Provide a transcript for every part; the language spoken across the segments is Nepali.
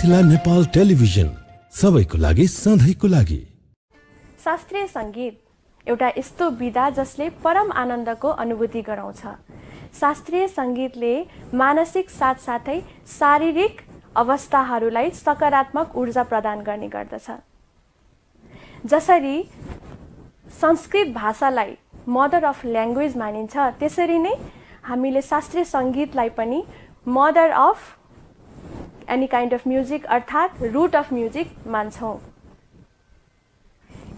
मिथिला नेपाल टेलिभिजन सबैको लागि सधैँको लागि। शास्त्रीय संगीत एउटा यस्तो विधा जसले परम आनन्दको अनुभूति गराउँछ। शास्त्रीय संगीतले मानसिक साथसाथै शारीरिक अवस्थाहरूलाई सकारात्मक ऊर्जा प्रदान गर्ने गर्दछ। जसरी संस्कृत भाषालाई मदर अफ ल्याङ्ग्वेज मानिन्छ, त्यसरी नै हामीले शास्त्रीय संगीतलाई पनि mother of any kind of music अर्थात् रुट अफ म्युजिक मान्छौँ।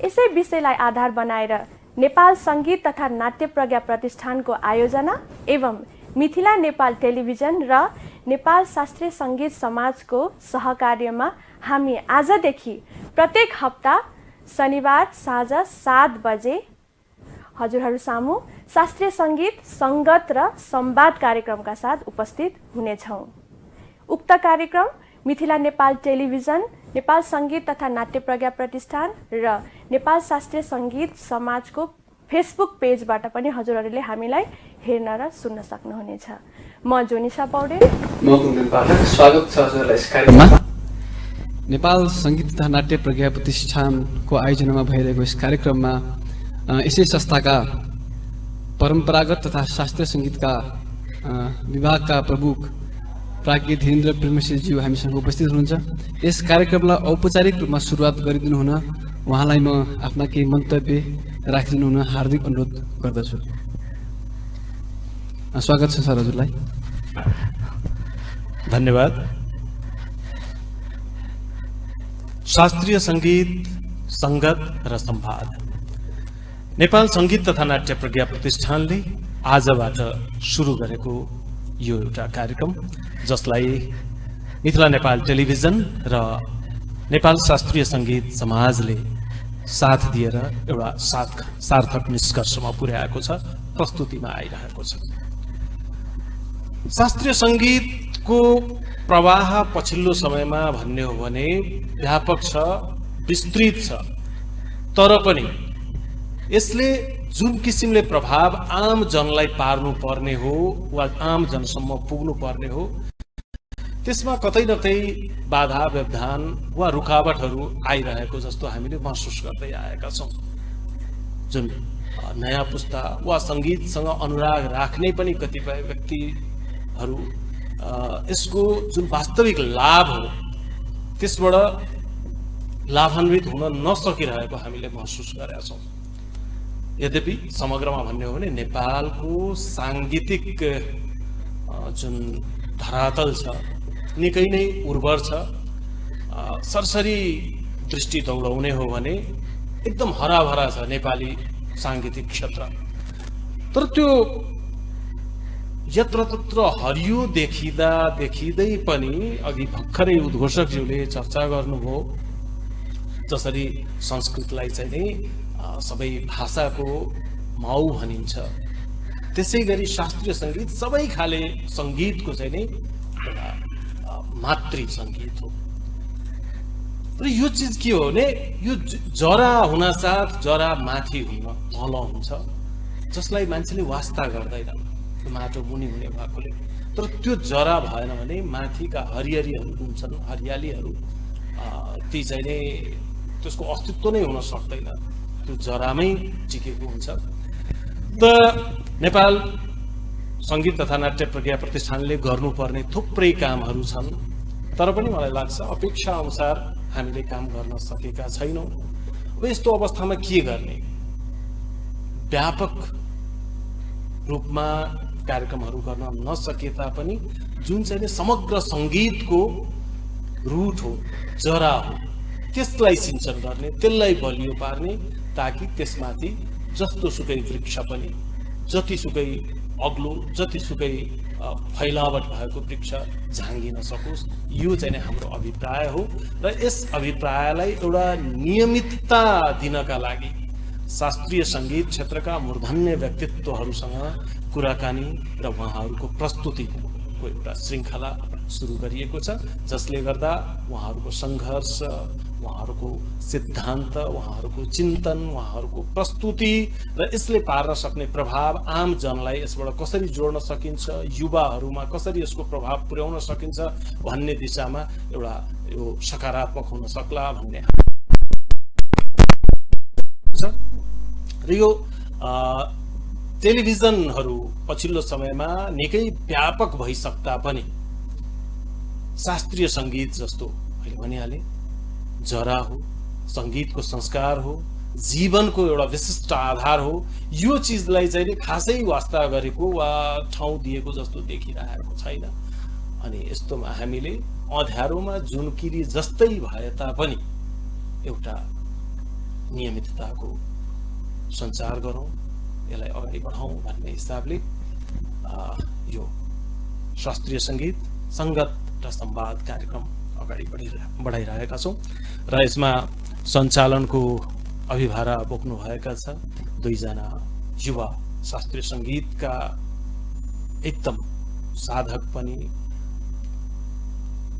यसै विषयलाई आधार बनाएर नेपाल संगीत तथा नाट्य प्रज्ञा प्रतिष्ठानको आयोजना एवं मिथिला नेपाल टेलिभिजन र नेपाल शास्त्रीय संगीत समाजको सहकार्यमा हामी आजदेखि प्रत्येक हप्ता शनिबार साँझ 7 बजे हजुरहरू सामु शास्त्रीय संगीत संगत र संवाद कार्यक्रमका साथ उपस्थित हुनेछौँ। उक्त कार्यक्रम मिथिला नेपाल टेलिभिजन, नेपाल संगीत तथा नाट्य प्रज्ञा प्रतिष्ठान र नेपाल शास्त्रीय संगीत समाजको फेसबुक पेजबाट पनि हजुरहरूले हामीलाई हेर्न र सुन्न सक्नुहुनेछ। म जोनिसा पौडेल, म कुन्दन पाठक, स्वागत छ हजुरलाई यस कार्यक्रममा। नेपाल संगीत तथा नाट्य प्रज्ञा प्रतिष्ठानको आयोजनामा भइरहेको यस कार्यक्रममा यसै संस्थाका परम्परागत तथा शास्त्रीय संगीतका विभागका प्रमुख प्राज्ञ धीरेन्द्र प्रेमशीलज्यू हामीसँग उपस्थित हुनुहुन्छ। यस कार्यक्रमलाई औपचारिक रूपमा सुरुवात गरिदिनु हुन उहाँलाई म आफ्ना केही मन्तव्य राखिदिनु हुन हार्दिक अनुरोध गर्दछु। स्वागत छ सर हजुरलाई। धन्यवाद। शास्त्रीय संगीत संगत र संवाद नेपाल संगीत तथा नाट्य प्रज्ञा प्रतिष्ठानले आजबाट सुरु गरेको यो एउटा कार्यक्रम, जसलाई मिथिला नेपाल टेलिभिजन र नेपाल शास्त्रीय संगीत समाजले साथ दिएर एउटा सार्थक निष्कर्षमा पुर्याएको छ, प्रस्तुतिमा आइरहेको छ। शास्त्रीय संगीतको प्रवाह पछिल्लो समयमा भन्ने हो भने व्यापक छ, विस्तृत छ, तर पनि यसले जुन किसिमले प्रभाव आम जनलाई पार्नु पर्ने हो वा आम जनसम्म पुग्नु पर्ने हो, त्यसमा कतै न कतै बाधा व्यवधान वा रुकावटहरू आइरहेको जस्तो हामीले महसुस गर्दै आएका छौँ। जुन नयाँ पुस्ता वा संगीतसँग अनुराग राख्ने पनि कतिपय व्यक्तिहरू यसको जुन वास्तविक लाभ हो त्यसबाट लाभान्वित हुन नसकिरहेको हामीले महसुस गरेका छौँ। यद्यपि समग्रमा भन्ने हो भने नेपालको सांगीतिक जुन धरातल छ निकै नै उर्वर छ। सरसरी दृष्टि दौडाउने हो भने एकदम हराभरा छ नेपाली सांगीतिक क्षेत्र। तर त्यो यत्रतत्र हरियो देखिँदै पनि अघि भर्खरै उद्घोषकज्यूले चर्चा गर्नुभयो, जसरी संस्कृतलाई चाहिँ नै सबै भाषाको माउ भनिन्छ, त्यसै गरी शास्त्रीय संगीत सबै खाले संगीतको चाहिँ नै मातृ संगीत हो। र यो चिज के हो भने यो जरा हुनासाथ जरा माथि हुन तल हुन्छ, जसलाई मान्छेले वास्ता गर्दैन माटो मुनि हुने भएकोले। तर त्यो जरा भएन भने माथिका हरियालीहरू हुन्छन्, हरियालीहरू ती चाहिँ नै त्यसको अस्तित्व नै हुन सक्दैन, त्यो जरामै टिकेको हुन्छ। त नेपाल संगीत तथा नाट्य प्रज्ञा प्रतिष्ठानले गर्नुपर्ने थुप्रै कामहरू छन्, तर पनि मलाई लाग्छ अपेक्षा अनुसार हामीले काम गर्न सकेका छैनौँ। अब यस्तो अवस्थामा के गर्ने? व्यापक रूपमा कार्यक्रमहरू गर्न नसके तापनि जुन चाहिँ समग्र संगीतको रुट हो, जरा हो, त्यसलाई सिंचन गर्ने, त्यसलाई बलियो पार्ने, ताकि त्यसमाथि जस्तो सुकै वृक्ष पनि, जतिसुकै अग्लो, जतिसुकै फैलावट भएको वृक्ष झाँगिन सकोस्, यो चाहिँ हाम्रो अभिप्राय हो। र यस अभिप्रायलाई एउटा नियमितता दिनका लागि शास्त्रीय संगीत क्षेत्रका मूर्धन्य व्यक्तित्वहरूसँग कुराकानी र उहाँहरूको प्रस्तुतिको एउटा श्रृङ्खला सुरु गरिएको छ, जसले गर्दा उहाँहरूको सङ्घर्ष, उहाँहरूको सिद्धान्त, उहाँहरूको चिन्तन, उहाँहरूको प्रस्तुति र यसले पार्न सक्ने प्रभाव आम जनलाई यसबाट कसरी जोड्न सकिन्छ, युवाहरूमा कसरी यसको प्रभाव पुर्याउन सकिन्छ भन्ने दिशामा एउटा यो सकारात्मक हुन सक्ला भन्ने र यो टेलिभिजनहरू पछिल्लो समयमा निकै व्यापक भइसक्दा पनि शास्त्रीय संगीत जस्तो मैले भनिहालेँ जरा हो, संगीतको संस्कार हो, जीवनको एउटा विशिष्ट आधार हो, यो चिजलाई चाहिँ नि खासै वास्ता गरेको वा ठाउँ दिएको जस्तो देखिरहेको छैन। अनि यस्तोमा हामीले अँध्यारोमा जुनकिरी जस्तै भए तापनि एउटा नियमितताको सञ्चार गरौँ, यसलाई अगाडि बढाउँ भन्ने हिसाबले यो शास्त्रीय संगीत संगत र संवाद कार्यक्रम अगाडि बढाइरहेका छौँ र यसमा सञ्चालनको अभिभारा बोक्नुभएका छ दुईजना युवा शास्त्रीय संगीतका एकदम साधक पनि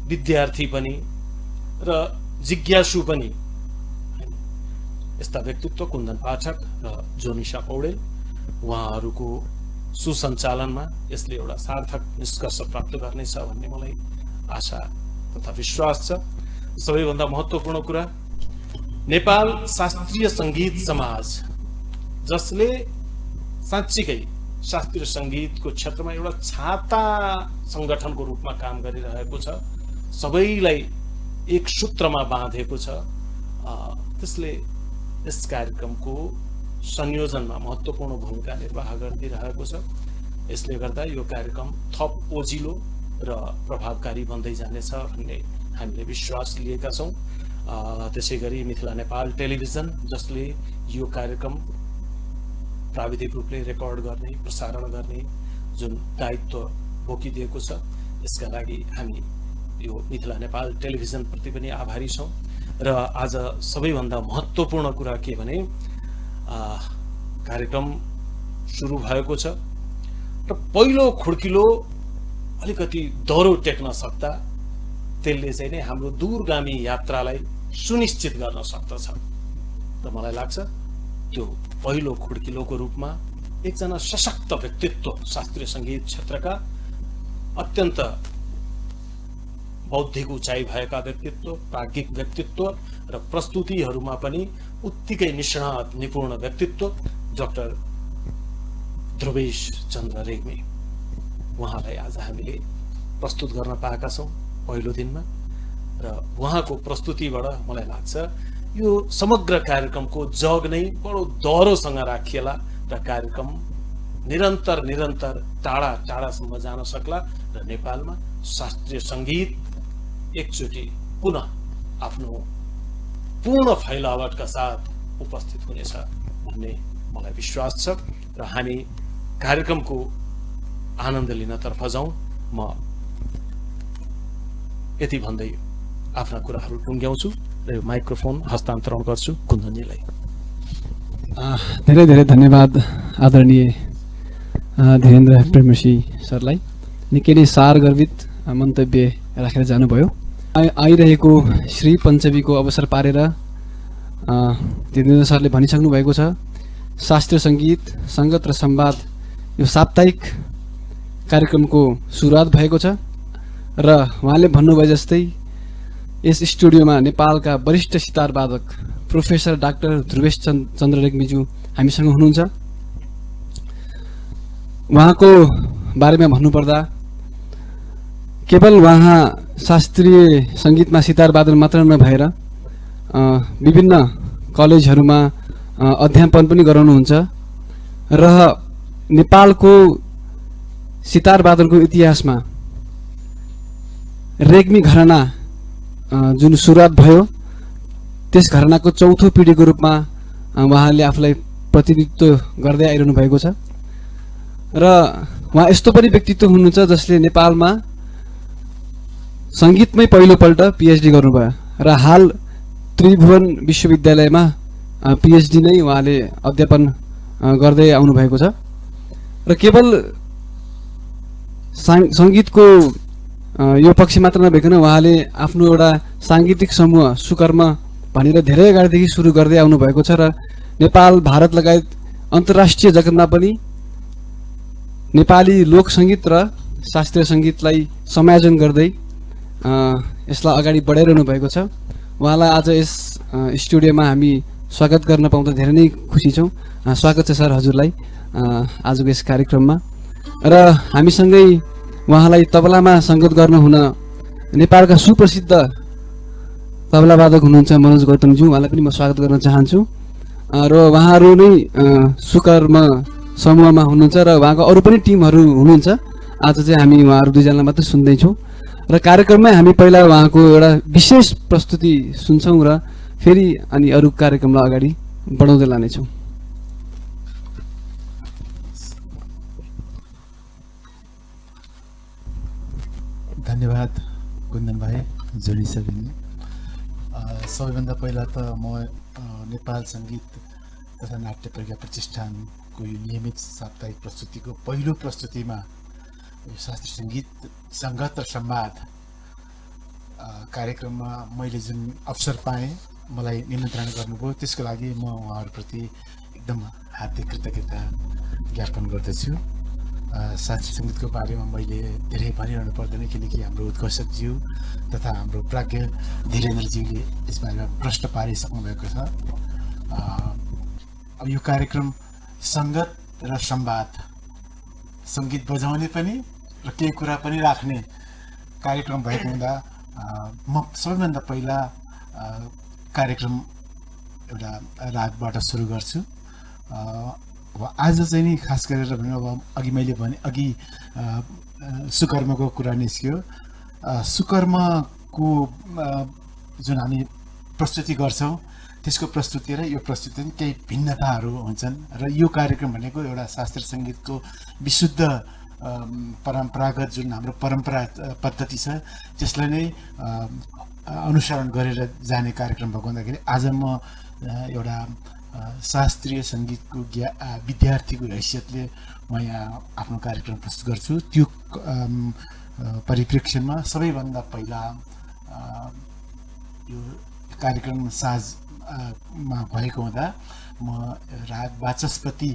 विद्यार्थी पनि र जिज्ञासु पनि यस्ता व्यक्तित्व कुन्दन पाठक र जोनिसा पौडेल। उहाँहरूको सुसञ्चालनमा यसले एउटा सार्थक निष्कर्ष प्राप्त गर्नेछ भन्ने मलाई आशा तथा विश्वास छ। सबैभन्दा महत्त्वपूर्ण कुरा नेपाल शास्त्रीय संगीत समाज जसले साँच्चीकै शास्त्रीय संगीतको क्षेत्रमा एउटा छाता संगठनको रूपमा काम गरिरहेको छ, सबैलाई एक सूत्रमा बाँधेको छ, त्यसले यस कार्यक्रमको संयोजनमा महत्त्वपूर्ण भूमिका निर्वाह गरिरहेको छ। यसले गर्दा यो कार्यक्रम थप ओजिलो र प्रभावकारी बन्दै जानेछ भन्ने हामीले विश्वास लिएका छौँ। त्यसैगरी मिथिला नेपाल टेलिभिजन जसले यो कार्यक्रम प्राविधिक रूपले रेकर्ड गर्ने प्रसारण गर्ने जुन दायित्व बोकिदिएको छ, यसका लागि हामी यो मिथिला नेपाल टेलिभिजन प्रति पनि आभारी छौँ। र आज सबैभन्दा महत्त्वपूर्ण कुरा के भने कार्यक्रम सुरु भएको छ र पहिलो खुड्किलो अलिकति दह्रो टेक्न सक्दा त्यसले चाहिँ नै हाम्रो दूरगामी यात्रालाई सुनिश्चित गर्न सक्दछ र मलाई लाग्छ त्यो पहिलो खुड्किलोको रूपमा एकजना सशक्त व्यक्तित्व शास्त्रीय संगीत क्षेत्रका अत्यन्त बौद्धिक उचाइ भएका व्यक्तित्व, प्राज्ञिक व्यक्तित्व र प्रस्तुतिहरूमा पनि उत्तिकै निष्णात निपुण व्यक्तित्व डाक्टर ध्रुवेश चन्द्र रेग्मी, उहाँलाई आज हामीले प्रस्तुत गर्न पाएका छौँ पहिलो दिनमा। र उहाँको प्रस्तुतिबाट मलाई लाग्छ यो समग्र कार्यक्रमको जग नै बडो दह्रोसँग राखिएला र कार्यक्रम निरन्तर टाढा टाढासम्म जान सक्ला र नेपालमा शास्त्रीय संगीत एकचोटि पुनः आफ्नो पूर्ण फैलावटका साथ उपस्थित हुनेछ भन्ने मलाई विश्वास छ र हामी कार्यक्रमको आनन्द लिनतर्फ जाउँ। म यति भन्दै आफ्ना कुराहरू टुङ्ग्याउँछु र यो माइक्रोफोन हस्तान्तरण गर्छु कुन्दनजीलाई। धेरै धेरै धन्यवाद आदरणीय धीरेन्द्र प्रेमसी सरलाई। निकै नै सारगर्भित मन्तव्य राखेर जानुभयो। आइरहेको श्री पञ्चमीको अवसर पारेर धीरेन्द्र सरले भनिसक्नु भएको छ, शास्त्रीय संगीत संगत र संवाद यो साप्ताहिक कार्यक्रमको सुरुवात भएको छ र उहाँले भन्नुभए जस्तै यस स्टुडियोमा नेपालका वरिष्ठ सितारवादक प्रोफेसर डाक्टर ध्रुवेश चन्द्र रेग्मीज्यू हामीसँग हुनुहुन्छ। उहाँको बारेमा भन्नुपर्दा केवल उहाँ शास्त्रीय संगीतमा सितारवादन मात्र नभएर विभिन्न कलेजहरूमा अध्यापन पनि गराउनुहुन्छ र नेपालको सितारवादनको इतिहासमा रेग्मी घराना जुन सुरुवात भयो त्यस घरानाको चौथो पिढीको रूपमा उहाँले आफूलाई प्रतिनिधित्व गर्दै आइरहनु भएको छ र उहाँ यस्तो पनि व्यक्तित्व हुनुहुन्छ जसले नेपालमा संगीतमै पहिलोपल्ट पिएचडी गर्नुभयो र हाल त्रिभुवन विश्वविद्यालयमा पिएचडी नै उहाँले अध्यापन गर्दै आउनुभएको छ र केवल संगीतको यो पक्ष मात्र नभइकन उहाँले आफ्नो एउटा साङ्गीतिक समूह सुकर्म भनेर धेरै अगाडिदेखि सुरु गर्दै आउनुभएको छ र नेपाल भारत लगायत अन्तर्राष्ट्रिय जगतमा पनि नेपाली लोक सङ्गीत र शास्त्रीय सङ्गीतलाई समायोजन गर्दै यसलाई अगाडि बढाइरहनु भएको छ। उहाँलाई आज यस स्टुडियोमा हामी स्वागत गर्न पाउँदा धेरै नै खुसी छौँ। स्वागत छ सर हजुरलाई आजको यस कार्यक्रममा। र हामीसँगै उहाँलाई तबलामा सङ्गत गर्न हुन नेपालका सुप्रसिद्ध तबलावादक हुनुहुन्छ मनोज गौतमज्यू, उहाँलाई पनि म स्वागत गर्न चाहन्छु। र उहाँहरू नै सुकर्म समूहमा हुनुहुन्छ र उहाँको अरू पनि टिमहरू हुनुहुन्छ। आज चाहिँ हामी उहाँहरू दुईजनालाई मात्रै सुन्दैछौँ र कार्यक्रममै हामी पहिला उहाँको एउटा विशेष प्रस्तुति सुन्छौँ र फेरि अनि अरू कार्यक्रमलाई अगाडि बढाउँदै लानेछौँ। धन्यवाद कुन्दन भाइ, जोडिसकिनु। सबैभन्दा पहिला त म नेपाल सङ्गीत तथा नाट्य प्रज्ञा प्रतिष्ठानको यो नियमित साप्ताहिक प्रस्तुतिको पहिलो प्रस्तुतिमा यो शास्त्रीय सङ्गीत सङ्गत र संवाद कार्यक्रममा मैले जुन अवसर पाएँ, मलाई निमन्त्रणा गर्नुभयो, त्यसको लागि म उहाँहरूप्रति एकदम हार्दिक कृतज्ञता ज्ञापन गर्दछु। शास्त्रीय सङ्गीतको बारेमा मैले धेरै भनिरहनु पर्दैन, किनकि हाम्रो उत्कर्षज्यू तथा हाम्रो प्राज्ञ धीरेन्द्रज्यूले यस बारेमा प्रश्न पारिसक्नु भएको छ। अब यो कार्यक्रम सङ्गत र संवाद, सङ्गीत बजाउने पनि र केही कुरा पनि राख्ने कार्यक्रम भएको हुँदा म सबैभन्दा पहिला कार्यक्रम एउटा रागबाट सुरु गर्छु। अब आज चाहिँ नि खास गरेर भने अब अघि मैले भने अघि सुकर्मको कुरा निस्क्यो। सुकर्मको जुन हामी प्रस्तुति गर्छौँ त्यसको प्रस्तुति र यो प्रस्तुति केही भिन्नताहरू हुन्छन् र यो कार्यक्रम भनेको एउटा शास्त्रीय सङ्गीतको विशुद्ध परम्परागत जुन हाम्रो परम्परा पद्धति छ त्यसलाई नै अनुसरण गरेर जाने कार्यक्रम भएको हुँदाखेरि आज म एउटा शास्त्रीय सङ्गीतको विद्यार्थीको हैसियतले म यहाँ आफ्नो कार्यक्रम प्रस्तुत गर्छु। त्यो परिप्रेक्ष्यमा सबैभन्दा पहिला यो कार्यक्रम साँझमा भएको हुँदा म राग वाचस्पति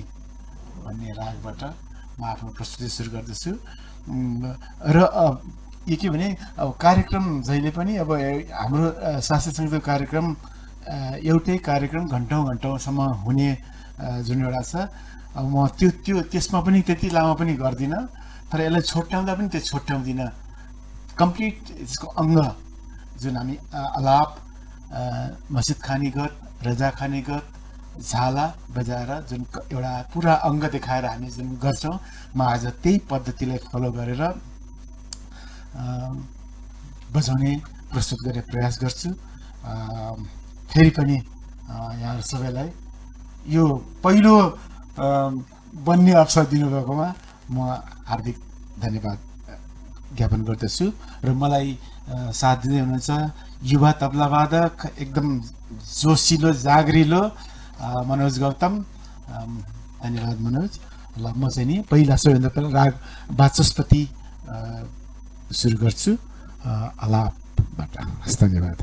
भन्ने रागबाट म आफ्नो प्रस्तुति सुरु गर्दछु। र यो के भने अब कार्यक्रम जहिले पनि अब हाम्रो शास्त्रीय सङ्गीतको कार्यक्रम एउटै कार्यक्रम घन्टौँसम्म हुने जुन एउटा छ, अब म त्यसमा पनि त्यति लामो पनि गर्दिनँ, तर यसलाई छोट्याउँदा पनि त्यो छोट्याउँदिनँ। कम्प्लिट यसको अङ्ग जुन हामी अलाप, मस्जिद खानीगत, रजा खानीगत, झाला बजाएर जुन एउटा पुरा अङ्ग देखाएर हामी जुन गर्छौँ, म आज त्यही पद्धतिलाई फलो गरेर बजाउने प्रस्तुत गर्ने प्रयास गर्छु। फेरि पनि यहाँहरू सबैलाई यो पहिलो बन्ने अवसर दिनुभएकोमा म हार्दिक धन्यवाद ज्ञापन गर्दछु। र मलाई साथ दिँदै हुनुहुन्छ युवा तबलावादक एकदम जोसिलो जागरिलो मनोज गौतम। धन्यवाद मनोज। ल म चाहिँ नि पहिला सबैभन्दा पहिला राग वाचस्पति सुरु गर्छु आलापबाट। हस्, धन्यवाद।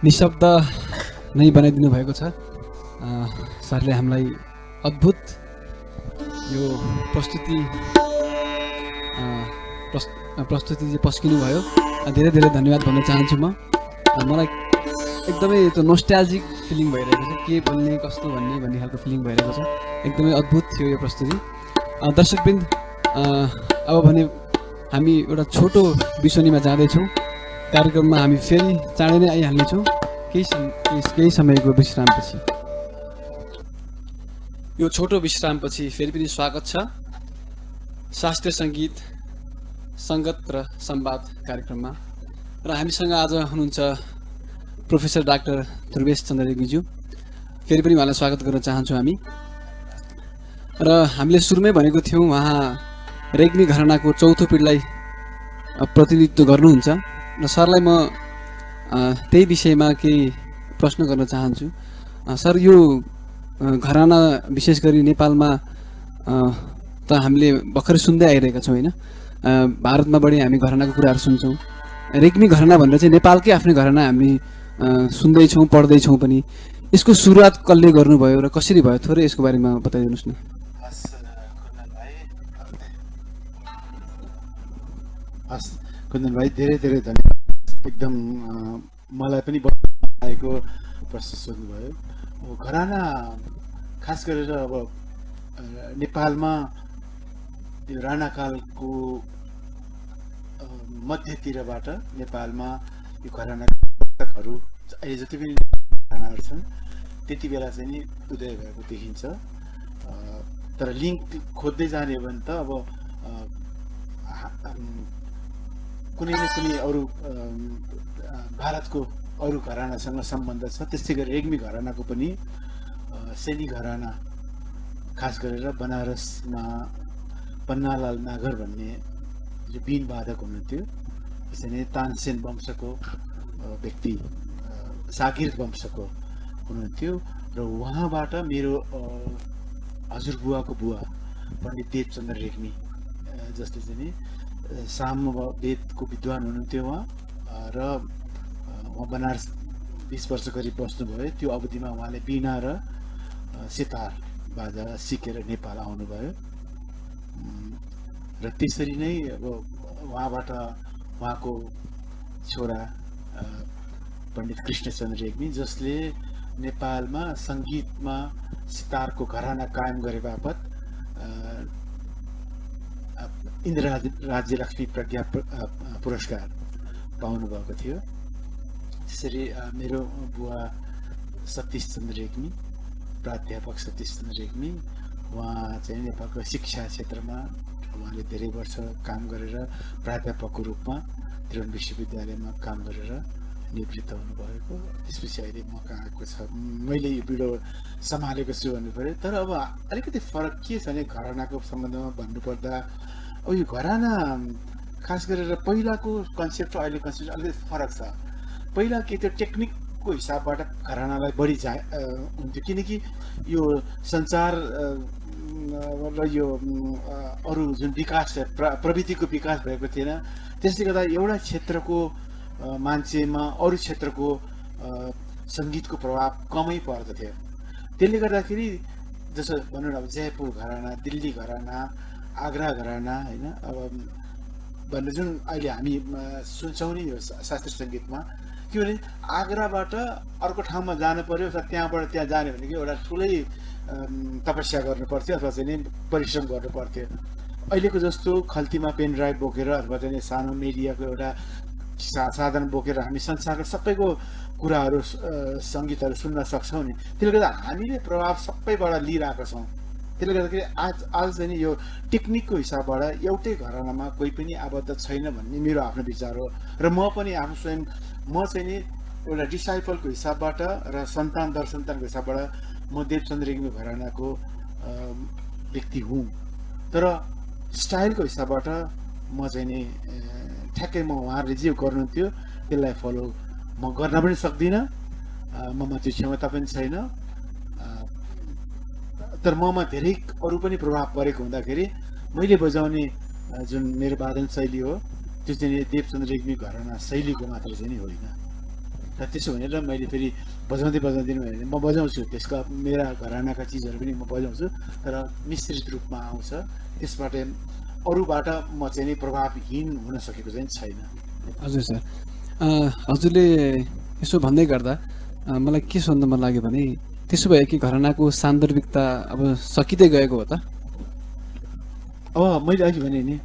निशब्द नै बनाइदिनु भएको छ। सरले हामीलाई अद्भुत यो प्रस्तुति चाहिँ पस्किनु भयो। धेरै धेरै धन्यवाद भन्न चाहन्छु म। मलाई एकदमै त्यो नोस्टाल्जिक फिलिङ भइरहेको छ, के बोल्ने कस्तो भन्ने खालको फिलिङ भइरहेको छ। एकदमै अद्भुत थियो यो प्रस्तुति। दर्शकवृन्द, अब भने हामी एउटा छोटो बिसनीमा जाँदैछौँ। कार्यक्रममा हामी फेरि चाँडै नै आइहाल्नेछौँ केही समयको विश्रामपछि। यो छोटो विश्रामपछि फेरि पनि स्वागत छ शास्त्रीय सङ्गीत सङ्गत र संवाद कार्यक्रममा। र हामीसँग आज हुनुहुन्छ प्रोफेसर डाक्टर ध्रुवेश चन्द्र रेग्मीज्यू। फेरि पनि उहाँलाई स्वागत गर्न चाहन्छौँ हामी। र हामीले सुरुमै भनेको थियौँ उहाँ रेग्मी घरानाको चौथो पिँढीलाई प्रतिनिधित्व गर्नुहुन्छ। र सरलाई म त्यही विषयमा केही प्रश्न गर्न चाहन्छु। सर, यो घराना विशेष गरी नेपालमा त हामीले भर्खरै सुन्दै आइरहेका छौँ होइन? भारतमा बढी हामी घरानाको कुराहरू सुन्छौँ। रेग्मी घराना भनेर चाहिँ नेपालकै आफ्नै घराना हामी सुन्दैछौँ, पढ्दैछौँ पनि। यसको सुरुवात कसले गर्नुभयो र कसरी भयो, थोरै यसको बारेमा बताइदिनुहोस् न। कुन्दन भाइ, धेरै धेरै धन्यवाद। एकदम मलाई पनि आएको प्रश्न सोध्नुभयो। घराना खास गरेर अब नेपालमा यो राणाकालको मध्यतिरबाट नेपालमा यो घरानाहरू अहिले जति पनि घरानाहरू छन् त्यति बेला चाहिँ नि उदय भएको देखिन्छ। तर लिङ्क खोज्दै जाने हो भने त अब कुनै न कुनै अरू भारतको अरू घरानासँग सम्बन्ध छ। त्यस्तै गरी रेग्मी घरानाको पनि सेनी घराना, खास गरेर बनारसमा पन्नालाल नागर भन्ने जो बीन वादक हुनुहुन्थ्यो, त्यसै नै तानसेन वंशको व्यक्ति, सागिर्द वंशको हुनुहुन्थ्यो। र उहाँबाट मेरो हजुरबुवाको बुवा पण्डित देवचन्द्र रेग्मी, जसले चाहिँ नि सामवेदको विद्वान हुनुहुन्थ्यो उहाँ। र उहाँ बनारस 20 वर्ष करिब बस्नुभयो। त्यो अवधिमा उहाँले वीणा र सितार बाजा सिकेर नेपाल आउनुभयो। र त्यसरी नै अब उहाँबाट उहाँको छोरा पण्डित कृष्णचन्द्र रेग्मी, जसले नेपालमा सङ्गीतमा सितारको घराना कायम गरे बापत इन्द्र राज्यलक्ष्मी प्रज्ञा पुरस्कार पाउनुभएको थियो। त्यसरी मेरो बुवा सतीश चन्द्र रेग्मी, प्राध्यापक सतीश चन्द्र रेग्मी, उहाँ चाहिँ नेपालको शिक्षा क्षेत्रमा उहाँले धेरै वर्ष काम गरेर प्राध्यापकको रूपमा त्रिभुवन विश्वविद्यालयमा काम गरेर निवृत्त हुनुभएको। त्यसपछि अहिले म कहाँ आएको छ, मैले यो बिडो सम्हालेको छु भन्नु पऱ्यो। तर अब अलिकति फरक के छ भने घरानाको सम्बन्धमा भन्नुपर्दा अब यो घराना खास गरेर पहिलाको कन्सेप्ट र अहिलेको कन्सेप्ट अलिकति फरक छ। पहिला के त्यो टेक्निकको हिसाबबाट घरानालाई बढी हुन्थ्यो, किनकि यो सञ्चार र यो अरू जुन विकास प्रविधिको विकास भएको थिएन। त्यसले गर्दा एउटा क्षेत्रको मान्छेमा अरू क्षेत्रको सङ्गीतको प्रभाव कमै पर्दथ्यो। त्यसले गर्दाखेरि जस्तो भनौँ न, अब जयपुर घराना, दिल्ली घराना, आग्रा घराना होइन, अब भन्ने जुन अहिले हामी सुन्छौँ नि यो शास्त्रीय सङ्गीतमा, किनभने आग्राबाट अर्को ठाउँमा जानु पर्यो, त्यहाँबाट त्यहाँ जाने भनेको एउटा ठुलै तपस्या गर्नु पर्थ्यो अथवा चाहिँ नि परिश्रम गर्नु पर्थ्यो। अहिलेको जस्तो खल्तीमा पेन ड्राइभ बोकेर अथवा चाहिँ सानो मिडियाको एउटा साधन बोकेर हामी संसारको सबैको कुराहरू सङ्गीतहरू सुन्न सक्छौँ नि। त्यसले गर्दा हामीले प्रभाव सबैबाट लिइरहेको छौँ। त्यसले गर्दाखेरि आज चाहिँ नि यो टेक्निकको हिसाबबाट एउटै घरानामा कोही पनि आबद्ध छैन भन्ने मेरो आफ्नो विचार हो। र म पनि आफू स्वयं म चाहिँ नि एउटा डिसाइपलको हिसाबबाट र सन्तान दर सन्तानको हिसाबबाट म देवचन्द्र रेग्मी घरानाको व्यक्ति हुँ। तर स्टाइलको हिसाबबाट म चाहिँ नि ठ्याक्कै म उहाँहरूले जे गर्नुहुन्थ्यो त्यसलाई फलो म गर्न पनि सक्दिनँ, ममा त्यो क्षमता पनि छैन। तर ममा धेरै अरू पनि प्रभाव परेको हुँदाखेरि मैले बजाउने जुन मेरो वादन शैली हो त्यो चाहिँ देवचन्द्र रेग्मी घराना शैलीको मात्र चाहिँ नि होइन। र त्यसो भनेर मैले फेरि बजाउँदिनँ भने म बजाउँछु, त्यसका मेरा घरानाका चिजहरू पनि म बजाउँछु, तर मिश्रित रूपमा आउँछ। त्यसबाट अरूबाट म चाहिँ नि प्रभावहीन हुन सकेको चाहिँ छैन। हजुर सर, हजुरले यसो भन्दै गर्दा मलाई के सोध्न मन लाग्यो भने त्यसो भए कि घरानाको सान्दर्भिकता अब सकिँदै गएको हो त? अब मैले अघि भने नि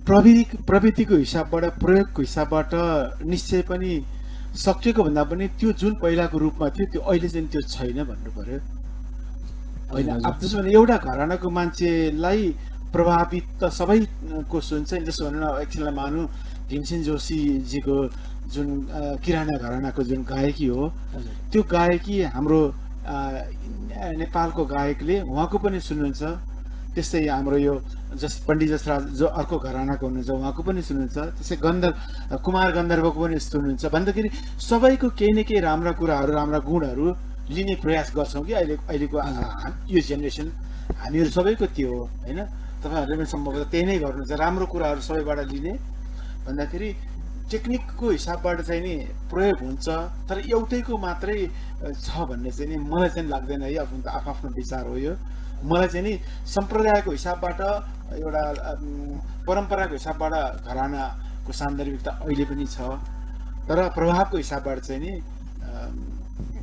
प्रविधिको हिसाबबाट, प्रयोगको हिसाबबाट निश्चय पनि सकिएको भन्दा पनि त्यो जुन पहिलाको रूपमा थियो त्यो अहिले चाहिँ त्यो छैन भन्नु पर्यो होइन। अब त्यसो भने एउटा घरानाको मान्छेलाई प्रभावित त सबैको सुन्छ नि। जसो भने एकछिनलाई मानौँ भीमसेन जोशीजीको जुन किराना घरानाको जुन गायकी हो, त्यो गायकी हाम्रो नेपालको गायकले उहाँको पनि सुन्नुहुन्छ। त्यस्तै हाम्रो यो पण्डित जसराज जो अर्को घरानाको हुनुहुन्छ उहाँको पनि सुन्नुहुन्छ। त्यस्तै कुमार गन्धर्वको पनि सुन्नुहुन्छ। भन्दाखेरि सबैको केही न केही राम्रा कुराहरू, राम्रा गुणहरू लिने प्रयास गर्छौँ कि अहिलेको यो जेनेरेसन हामीहरू सबैको त्यो हो होइन। तपाईँहरूले पनि सम्भवतः त्यही नै गर्नुहुन्छ, राम्रो कुराहरू सबैबाट लिने। भन्दाखेरि टेक्निकको हिसाबबाट चाहिँ नि प्रयोग हुन्छ, तर एउटैको मात्रै छ भन्ने चाहिँ नि मलाई चाहिँ लाग्दैन है। आफ्नो विचार हो यो। मलाई चाहिँ नि सम्प्रदायको हिसाबबाट, एउटा परम्पराको हिसाबबाट घरानाको सान्दर्भिकता अहिले पनि छ, तर प्रभावको हिसाबबाट चाहिँ नि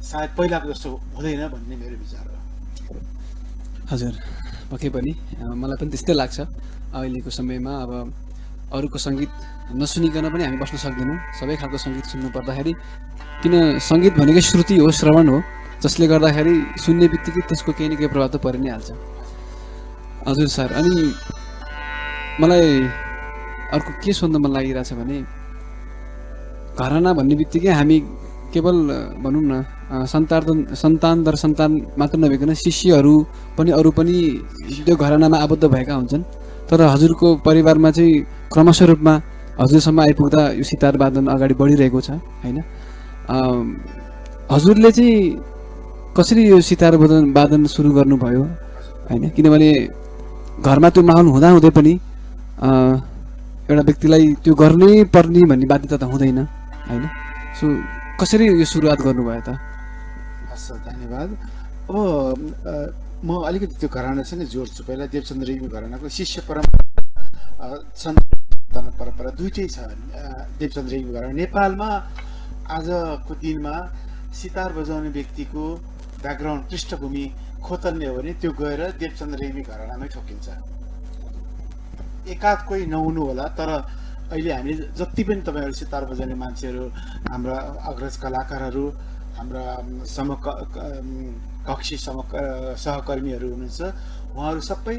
सायद पहिलाको जस्तो हुँदैन भन्ने मेरो विचार हो। हजुर, पक्कै पनि मलाई पनि त्यस्तै लाग्छ। अहिलेको समयमा अब अरूको सङ्गीत नसुनिकन पनि हामी बस्न सक्दैनौँ। सबै खालको सङ्गीत सुन्नु पर्दाखेरि, किन सङ्गीत भनेकै श्रुति हो, श्रवण हो, जसले गर्दाखेरि सुन्ने बित्तिकै त्यसको केही न केही प्रभाव त परि नै हाल्छ। हजुर सर, अनि मलाई अर्को के सोध्न मन लागिरहेछ भने घराना भन्ने बित्तिकै हामी केवल भनौँ न सन्तान दर सन्तान मात्र नभइकन शिष्यहरू पनि अरू पनि त्यो घरानामा आबद्ध भएका हुन्छन्। तर हजुरको परिवारमा चाहिँ क्रमशः रूपमा हजुरसम्म आइपुग्दा यो सितार वादन अगाडि बढिरहेको छ होइन। हजुरले चाहिँ कसरी यो सितार वादन सुरु गर्नुभयो होइन? किनभने घरमा त्यो माहौल हुँदाहुँदै पनि एउटा व्यक्तिलाई त्यो गर्नै पर्ने भन्ने बाध्यता त हुँदैन होइन। सो कसरी यो सुरुवात गर्नुभयो त? हस्, धन्यवाद। अब म अलिकति त्यो घरानासँग जोड्छु। पहिला देवचन्द्र रेग्मी घरानाको शिष्य परम्परा दुइटै छ। देवचन्द्र रेग्मी घराना नेपालमा आजको दिनमा सितार बजाउने व्यक्तिको ब्याकग्राउन्ड, पृष्ठभूमि खोतल्ने हो भने त्यो गएर देवचन्द्र रेग्मी घरानामै ठोकिन्छ। एकाध कोही नहुनु होला, तर अहिले हामी जति पनि तपाईँहरू सितार बजाउने मान्छेहरू, हाम्रा अग्रज कलाकारहरू, हाम्रा कक्षी सहकर्मीहरू हुनुहुन्छ, उहाँहरू सबै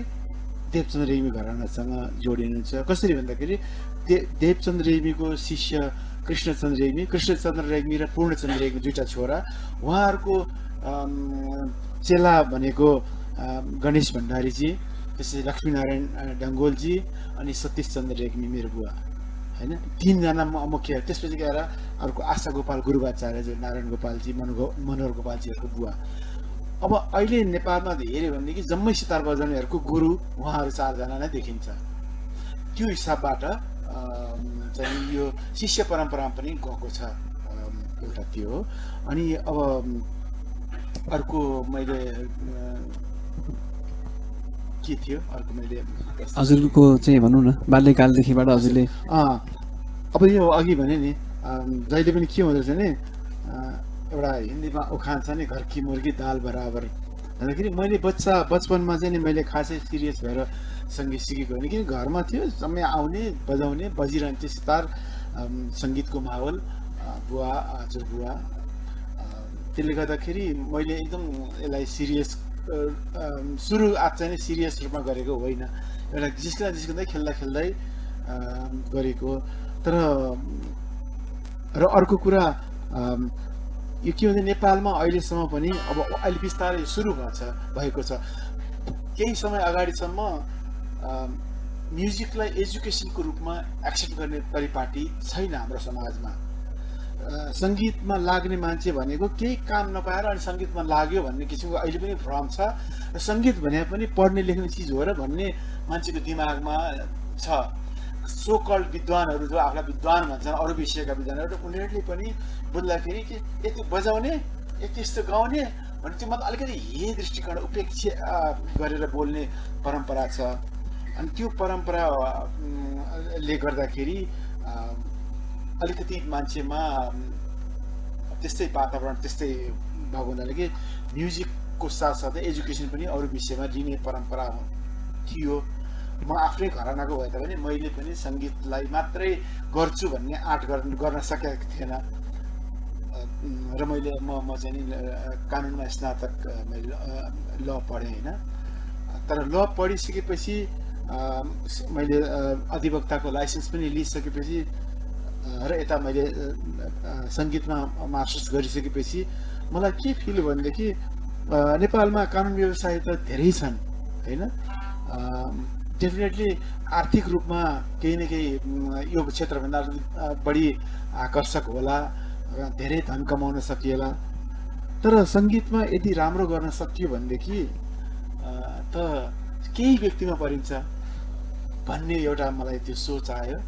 देवचन्द्र रेग्मी घरानासँग जोडिनुहुन्छ। कसरी भन्दाखेरि देवचन्द्र रेग्मीको शिष्य कृष्णचन्द्र रेग्मी र पूर्णचन्द्र रेग्मी दुईटा छोरा, उहाँहरूको चेला भनेको गणेश भण्डारीजी, त्यसपछि लक्ष्मीनारायण डङ्गोलजी अनि सतीश चन्द्र रेग्मी मेरो बुवा होइन। तीनजना मुख्य। त्यसपछि गएर अर्को आशा गोपाल गुरुबाचार्य जो नारायण गोपालजी, मनोहर गोपालजीहरूको बुवा। अब अहिले नेपालमा हेऱ्यो भनेदेखि जम्मै सितार बजाउनेहरूको गुरु उहाँहरू चारजना नै देखिन्छ। त्यो हिसाबबाट चाहिँ यो शिष्य परम्परामा पनि गएको छ, एउटा त्यो हो। अनि अब अर्को मैले के थियो अर्को मैले हजुरको चाहिँ भनौँ न बाल्यकालदेखिबाट हजुरले अब यो अघि भने नि जहिले पनि के हुँदो रहेछ भने एउटा हिन्दीमा उखान छ नि, घर की मुर्गी दाल बराबर। भन्दाखेरि मैले बचपनमा चाहिँ नि मैले खासै सिरियस भएर सङ्गीत सिकेको होइन, किन घरमा थियो समय आउने बजाउने बजिरहन्थ्यो सितार, सङ्गीतको माहौल, बुवा हजुरबुवा। त्यसले गर्दाखेरि मैले एकदम यसलाई सिरियस सुरुआत चाहिँ सिरियस रूपमा गरेको होइन, एउटा जिस्किँदै खेल्दै गरेको। तर र अर्को कुरा यो के भन्छ, नेपालमा अहिलेसम्म पनि अब अहिले बिस्तारै सुरु भएको छ। केही समय अगाडिसम्म म्युजिकलाई एजुकेसनको रूपमा एक्सेप्ट गर्ने परिपाटी छैन हाम्रो समाजमा। सङ्गीतमा लाग्ने मान्छे भनेको केही काम नपाएर अनि सङ्गीतमा लाग्यो भन्ने किसिमको अहिले पनि भ्रम छ। र सङ्गीत भने पनि पढ्ने लेख्ने चिज हो र भन्ने मान्छेको दिमागमा छ। सो कल्ड विद्वानहरू जो आफूलाई विद्वान भन्छन् अरू विषयका विद्वानहरू उनीहरूले पनि बुझ्दाखेरि कि यति बजाउने यति यस्तो गाउने भने त्यो मतलब अलिकति यही दृष्टिकोण उपेक्षा गरेर बोल्ने परम्परा छ। अनि त्यो परम्पराले गर्दाखेरि अलिकति मान्छेमा त्यस्तै वातावरण त्यस्तै भएको हुनाले कि म्युजिकको साथसाथै एजुकेसन पनि अरू विषयमा लिने परम्परा थियो। म आफ्नै घरानाको भए तापनि मैले पनि सङ्गीतलाई मात्रै गर्छु भन्ने आँट गर्न सकेको थिएन र मैले म चाहिँ नि कानुनमा स्नातक मैले ल पढेँ होइन। तर ल पढिसकेपछि मैले अधिवक्ताको लाइसेन्स पनि लिइसकेपछि र यता मैले सङ्गीतमा मास्टर्स गरिसकेपछि मलाई के फिल भनेदेखि नेपालमा कानुन व्यवसाय त धेरै छन् होइन। डेफिनेटली आर्थिक रूपमा केही न केही यो क्षेत्रभन्दा बढी आकर्षक होला, धेरै धन कमाउन सकिएला। तर सङ्गीतमा यदि राम्रो गर्न सकियो भनेदेखि त केही व्यक्तिमा परिन्छ भन्ने एउटा मलाई त्यो सोच आयो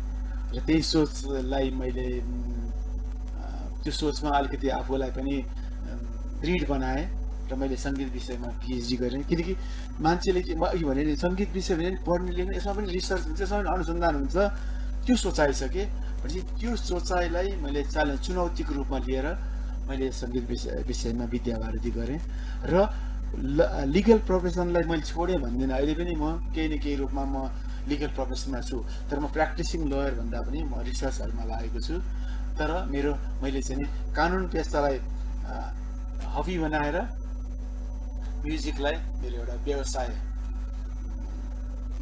र त्यही सोचलाई मैले त्यो सोचमा अलिकति आफूलाई पनि दृढ बनाएँ र मैले सङ्गीत विषयमा पिएचडी गरेँ। किनकि मान्छेले म अघि भने नि सङ्गीत विषय भने पढ्ने लेख्ने यसमा पनि रिसर्च हुन्छ, यसमा पनि अनुसन्धान हुन्छ, त्यो सोचाइ छ कि भनेपछि त्यो सोचाइलाई मैले चुनौतीको रूपमा लिएर मैले सङ्गीत विषयमा विद्यावारिधि गरेँ र लिगल प्रोफेसनलाई मैले छोडेँ भन्दिनँ। अहिले पनि म केही न केही रूपमा म लिगल प्रोफेसनमा छु, तर म प्र्याक्टिसिङ लयर भन्दा पनि म रिसर्चहरूमा लागेको छु। तर मैले चाहिँ कानुन पेसालाई हबी बनाएर म्युजिकलाई मेरो एउटा व्यवसाय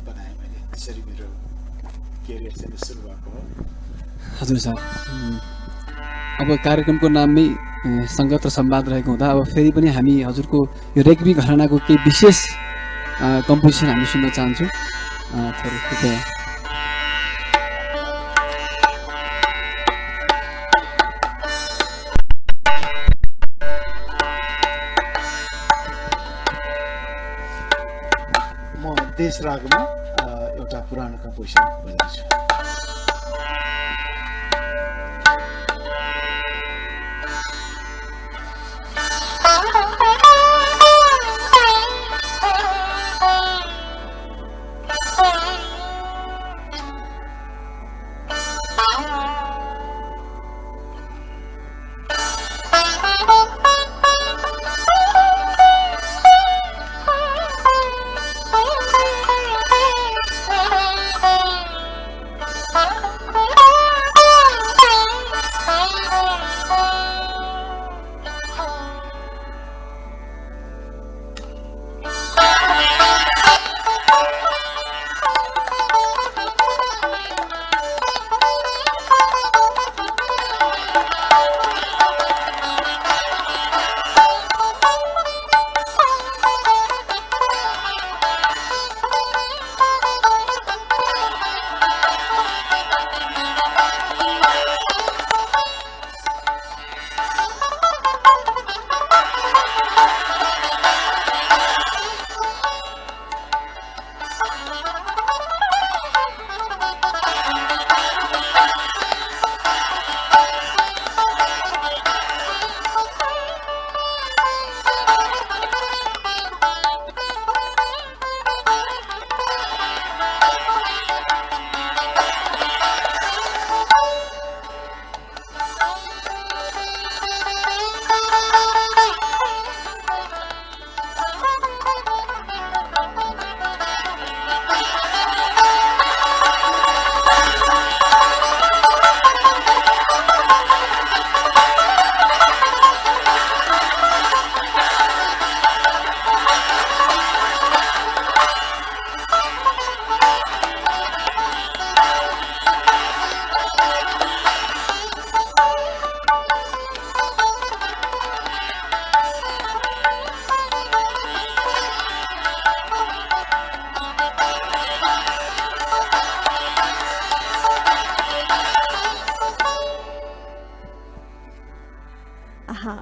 बनाएँ मैले। त्यसरी मेरो केरियर चाहिँ सुरु भएको हो। हजुर सर, अब कार्यक्रमको नाममै सङ्गत र संवाद रहेको हुँदा अब फेरि पनि हामी हजुरको यो रेग्मी घरानाको केही विशेष कम्पोजिसन हामी सुन्न चाहन्छौँ। थोरै कृपया। म देश रागमा एउटा पुरानो कम्पोजिसन बजाउँछु।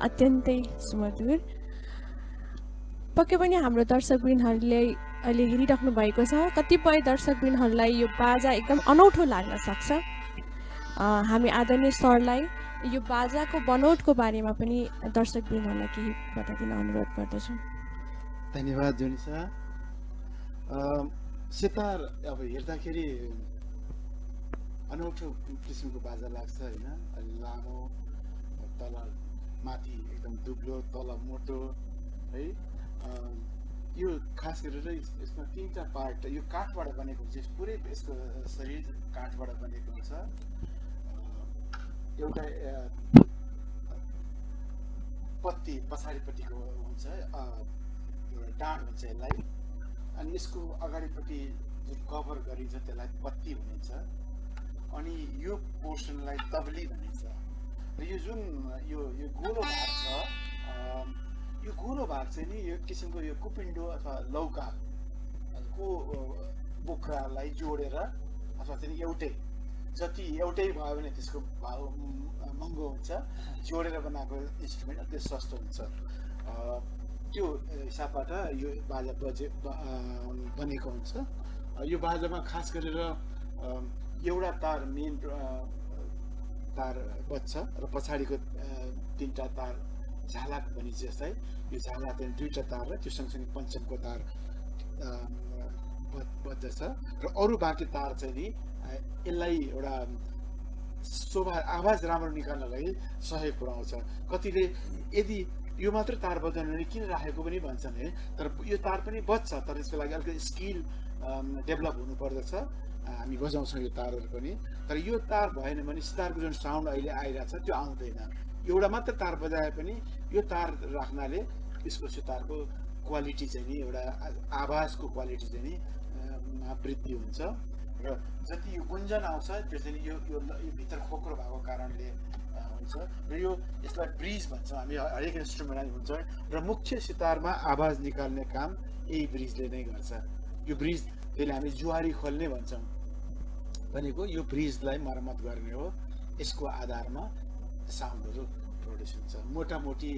अत्यन्तै सुमधुर। पक्कै पनि हाम्रो दर्शकवृन्दहरूले अहिले हेरिराख्नु भएको छ। कतिपय दर्शकवृन्दहरूलाई यो बाजा एकदम अनौठो लाग्न सक्छ। हामी आदरणीय सरलाई यो बाजाको बनोटको बारेमा पनि दर्शकवृन्दहरूलाई केही बताइदिन अनुरोध गर्दछु। धन्यवाद जोनिसा। सितार अब हेर्दाखेरि अनौठो किसिमको बाजा लाग्छ होइन, अलि लामो, तल माथि एकदम दुब्लो, तल मोटो है। यो खास गरेर यसमा 3टा पार्ट, यो काठबाट बनेको हुन्छ, पुरै यसको शरीर काठबाट बनेको हुन्छ। एउटा पत्ती पछाडिपट्टिको हुन्छ, एउटा डाँड भन्छ यसलाई, अनि यसको अगाडिपट्टि जुन कभर गरिन्छ त्यसलाई पत्ती भनिन्छ, अनि यो पोर्सनलाई तबली भनिन्छ। र यो जुन यो गोलो भाग छ, यो गोलो भाग चाहिँ नि यो किसिमको यो कुपिन्डो अथवा लौकाको बोक्रालाई जोडेर अथवा चाहिँ एउटै जति एउटै भयो भने त्यसको भाउ महँगो हुन्छ, जोडेर बनाएको इन्स्ट्रुमेन्ट त्यो सस्तो हुन्छ। त्यो हिसाबबाट यो बाजा बनेको हुन्छ। यो बाजामा खास गरेर एउटा तार मेन तार बज्छ र पछाडिको 3टा तार झालाक भनिन्छ यसलाई। यो झाला चाहिँ 2टा तार र त्यो सँगसँगै पञ्चमको तार बज्दछ र अरू बाँकी तार चाहिँ नि यसलाई एउटा शोभा आवाज राम्रो निकाल्नलाई सहयोग पुर्याउँछ। कतिले यदि यो मात्र तार बजाउनु भने किन राखेको पनि भन्छन् है, तर यो तार पनि बज्छ, तर यसको लागि अलिकति स्किल डेभलप हुनुपर्दछ। हामी बजाउँछौँ यो तारहरू पनि, तर यो तार भएन भने सितारको जुन साउन्ड अहिले आइरहेको छ त्यो आउँदैन। एउटा मात्र तार बजाए पनि यो तार राख्नाले यसको सितारको क्वालिटी चाहिँ नि एउटा आवाजको क्वालिटी चाहिँ नि वृद्धि हुन्छ र जति यो गुन्जन आउँछ त्यो चाहिँ यो भित्र खोक्रो भएको कारणले हुन्छ। र यो यसलाई ब्रिज भन्छौँ हामी, हरेक इन्स्ट्रुमेन्टमा हुन्छ र मुख्य सितारमा आवाज निकाल्ने काम यही ब्रिजले नै गर्छ। यो ब्रिज त्यसले हामी जुहारी खोल्ने भन्छौँ भनेको यो ब्रिजलाई मर्मत गर्ने हो, यसको आधारमा साउन्डहरू प्रड्युस हुन्छ। मोटामोटी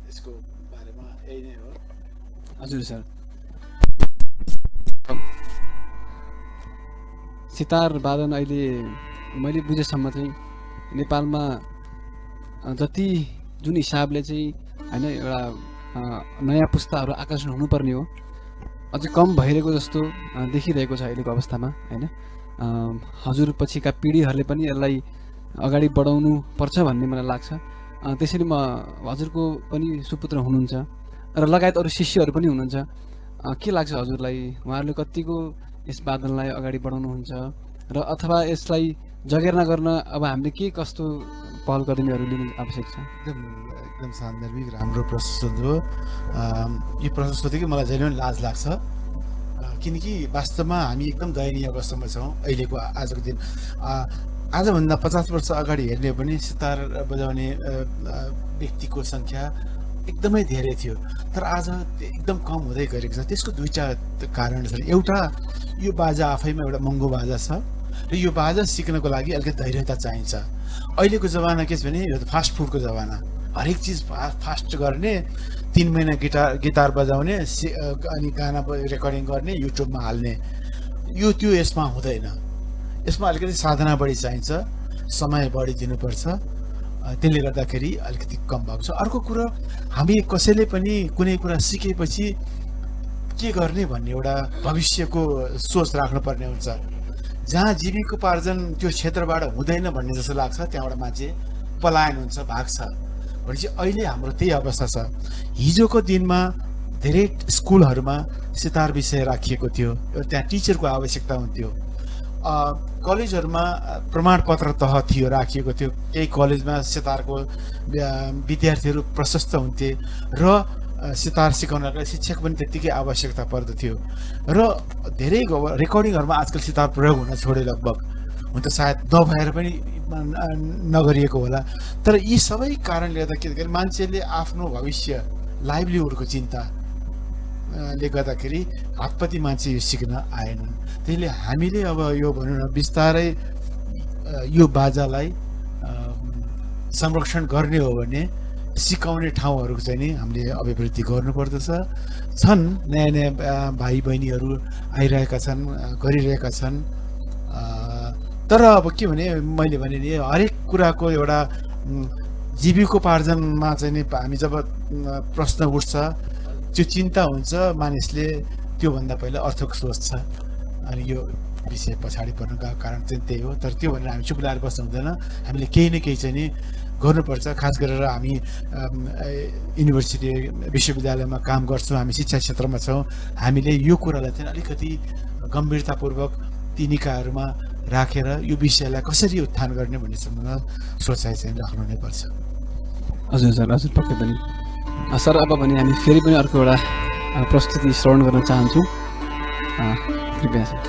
यसको बारेमा यही नै हो। हजुर सर, सितार वादन अहिले मैले बुझेसम्म चाहिँ नेपालमा जति जुन हिसाबले चाहिँ होइन एउटा नयाँ पुस्ताहरू आकर्षण हुनुपर्ने हो अझै कम भइरहेको जस्तो देखिरहेको छ अहिलेको अवस्थामा होइन। हजुर पछिका पिँढीहरूले पनि यसलाई अगाडि बढाउनु पर्छ भन्ने मलाई लाग्छ। त्यसरी म हजुरको पनि सुपुत्र हुनुहुन्छ र लगायत अरू शिष्यहरू पनि हुनुहुन्छ। के लाग्छ हजुरलाई, उहाँहरूले कतिको यस वादनलाई अगाडि बढाउनुहुन्छ र अथवा यसलाई जगेर्ना गर्न अब हामीले के कस्तो पहल कदमीहरू लिनु आवश्यक छ? एकदम सान्दर्भिक राम्रो प्रश्न हो। यो प्रश्न सोधेको मलाई जहिले पनि लाज लाग्छ, किनकि वास्तवमा हामी एकदम दयनीय अवस्थामा छौँ अहिलेको आजको दिन। आजभन्दा 50 वर्ष अगाडि हेर्ने हो भने सितार बजाउने व्यक्तिको सङ्ख्या एकदमै धेरै थियो, तर आज एकदम कम हुँदै गएको छ। त्यसको 2टा कारण छ। एउटा, यो बाजा आफैमा एउटा महँगो बाजा छ र यो बाजा सिक्नको लागि अलिकति धैर्यता चाहिन्छ। अहिलेको जमाना के छ भने यो फास्ट फुडको जमाना, हरेक चिज फास्ट गर्ने, 3 महिना गिटार बजाउने अनि गाना रेकर्डिङ गर्ने, युट्युबमा हाल्ने, यो त्यो यसमा हुँदैन। यसमा अलिकति साधना बढी चाहिन्छ, समय बढी दिनुपर्छ। त्यसले गर्दाखेरि अलिकति कम भएको छ। अर्को कुरो, हामी कसैले पनि कुनै कुरा सिकेपछि के गर्ने भन्ने एउटा भविष्यको सोच राख्नुपर्ने हुन्छ। जहाँ जीविकोपार्जन त्यो क्षेत्रबाट हुँदैन भन्ने जस्तो लाग्छ त्यहाँबाट मान्छे पलायन हुन्छ, भाग्छ। भनेपछि अहिले हाम्रो त्यही अवस्था छ। हिजोको दिनमा धेरै स्कुलहरूमा सितार विषय राखिएको थियो, त्यहाँ टिचरको आवश्यकता हुन्थ्यो। कलेजहरूमा प्रमाणपत्र तह थियो, राखिएको थियो। केही कलेजमा सितारको विद्यार्थीहरू प्रशस्त हुन्थे र सितार सिकाउनका शिक्षक पनि त्यत्तिकै आवश्यकता पर्दथ्यो। र धेरै रेकर्डिङहरूमा आजकल सितार प्रयोग हुन छोड्यो लगभग, हुन त सायद नभएर पनि नगरिएको होला। तर यी सबै कारणले गर्दा के गर्दा मान्छेले आफ्नो भविष्य लाइभलीहुडको चिन्ताले गर्दाखेरि हातपति मान्छे यो सिक्न आएनन्। त्यसले हामीले अब यो भनौँ न बिस्तारै यो बाजालाई संरक्षण गर्ने हो भने सिकाउने ठाउँहरू चाहिँ नि हामीले अभिवृद्धि गर्नुपर्दछ। छन् नयाँ नयाँ भाइ बहिनीहरू आइरहेका छन्, गरिरहेका छन्। तर अब के भने मैले भने नि हरेक कुराको एउटा जीविकोपार्जनमा चाहिँ नि हामी जब प्रश्न उठ्छ, त्यो चिन्ता हुन्छ मानिसले, त्योभन्दा पहिला अर्थको सोच्छ। अनि यो विषय पछाडि पर्नुको कारण चाहिँ त्यही हो। तर त्यो भनेर हामी चुप लाएर बस्नु हुँदैन, हामीले केही न केही चाहिँ नि गर्नुपर्छ। खास गरेर हामी युनिभर्सिटी विश्वविद्यालयमा काम गर्छौँ, हामी शिक्षा क्षेत्रमा छौँ, हामीले यो कुरालाई चाहिँ अलिकति गम्भीरतापूर्वक ती निकायहरूमा राखेर यो विषयलाई कसरी उत्थान गर्ने भन्ने सम्बन्धमा सोचाइ चाहिँ राख्नु नै पर्छ। हजुर सर, हजुर पक्कै पनि सर। अब भने हामी फेरि पनि अर्को एउटा प्रस्तुति श्रवण गर्न चाहन्छौँ, कृपया सर।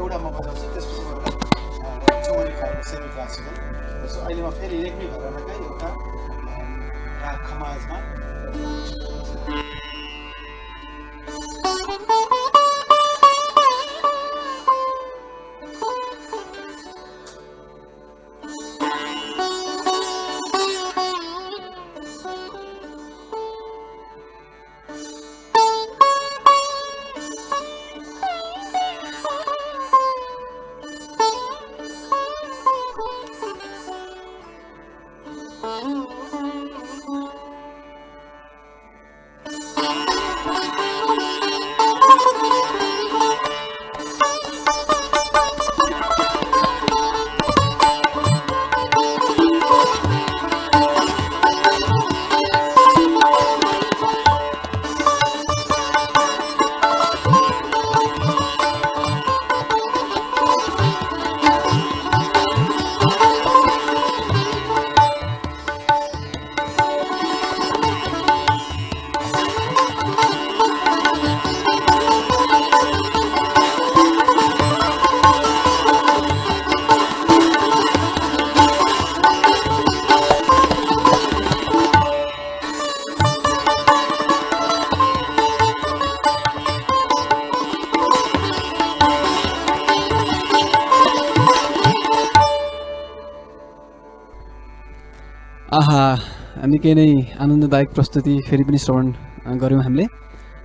एउटा म बजाउँछु, त्यसपछि चौरी खाएको सेमी क्लासिकल। अहिले म फेरि रेग्मी घरानाकै एउटा राग खमाजमा निकै नै आनन्ददायक प्रस्तुति फेरि पनि श्रवण गऱ्यौँ हामीले।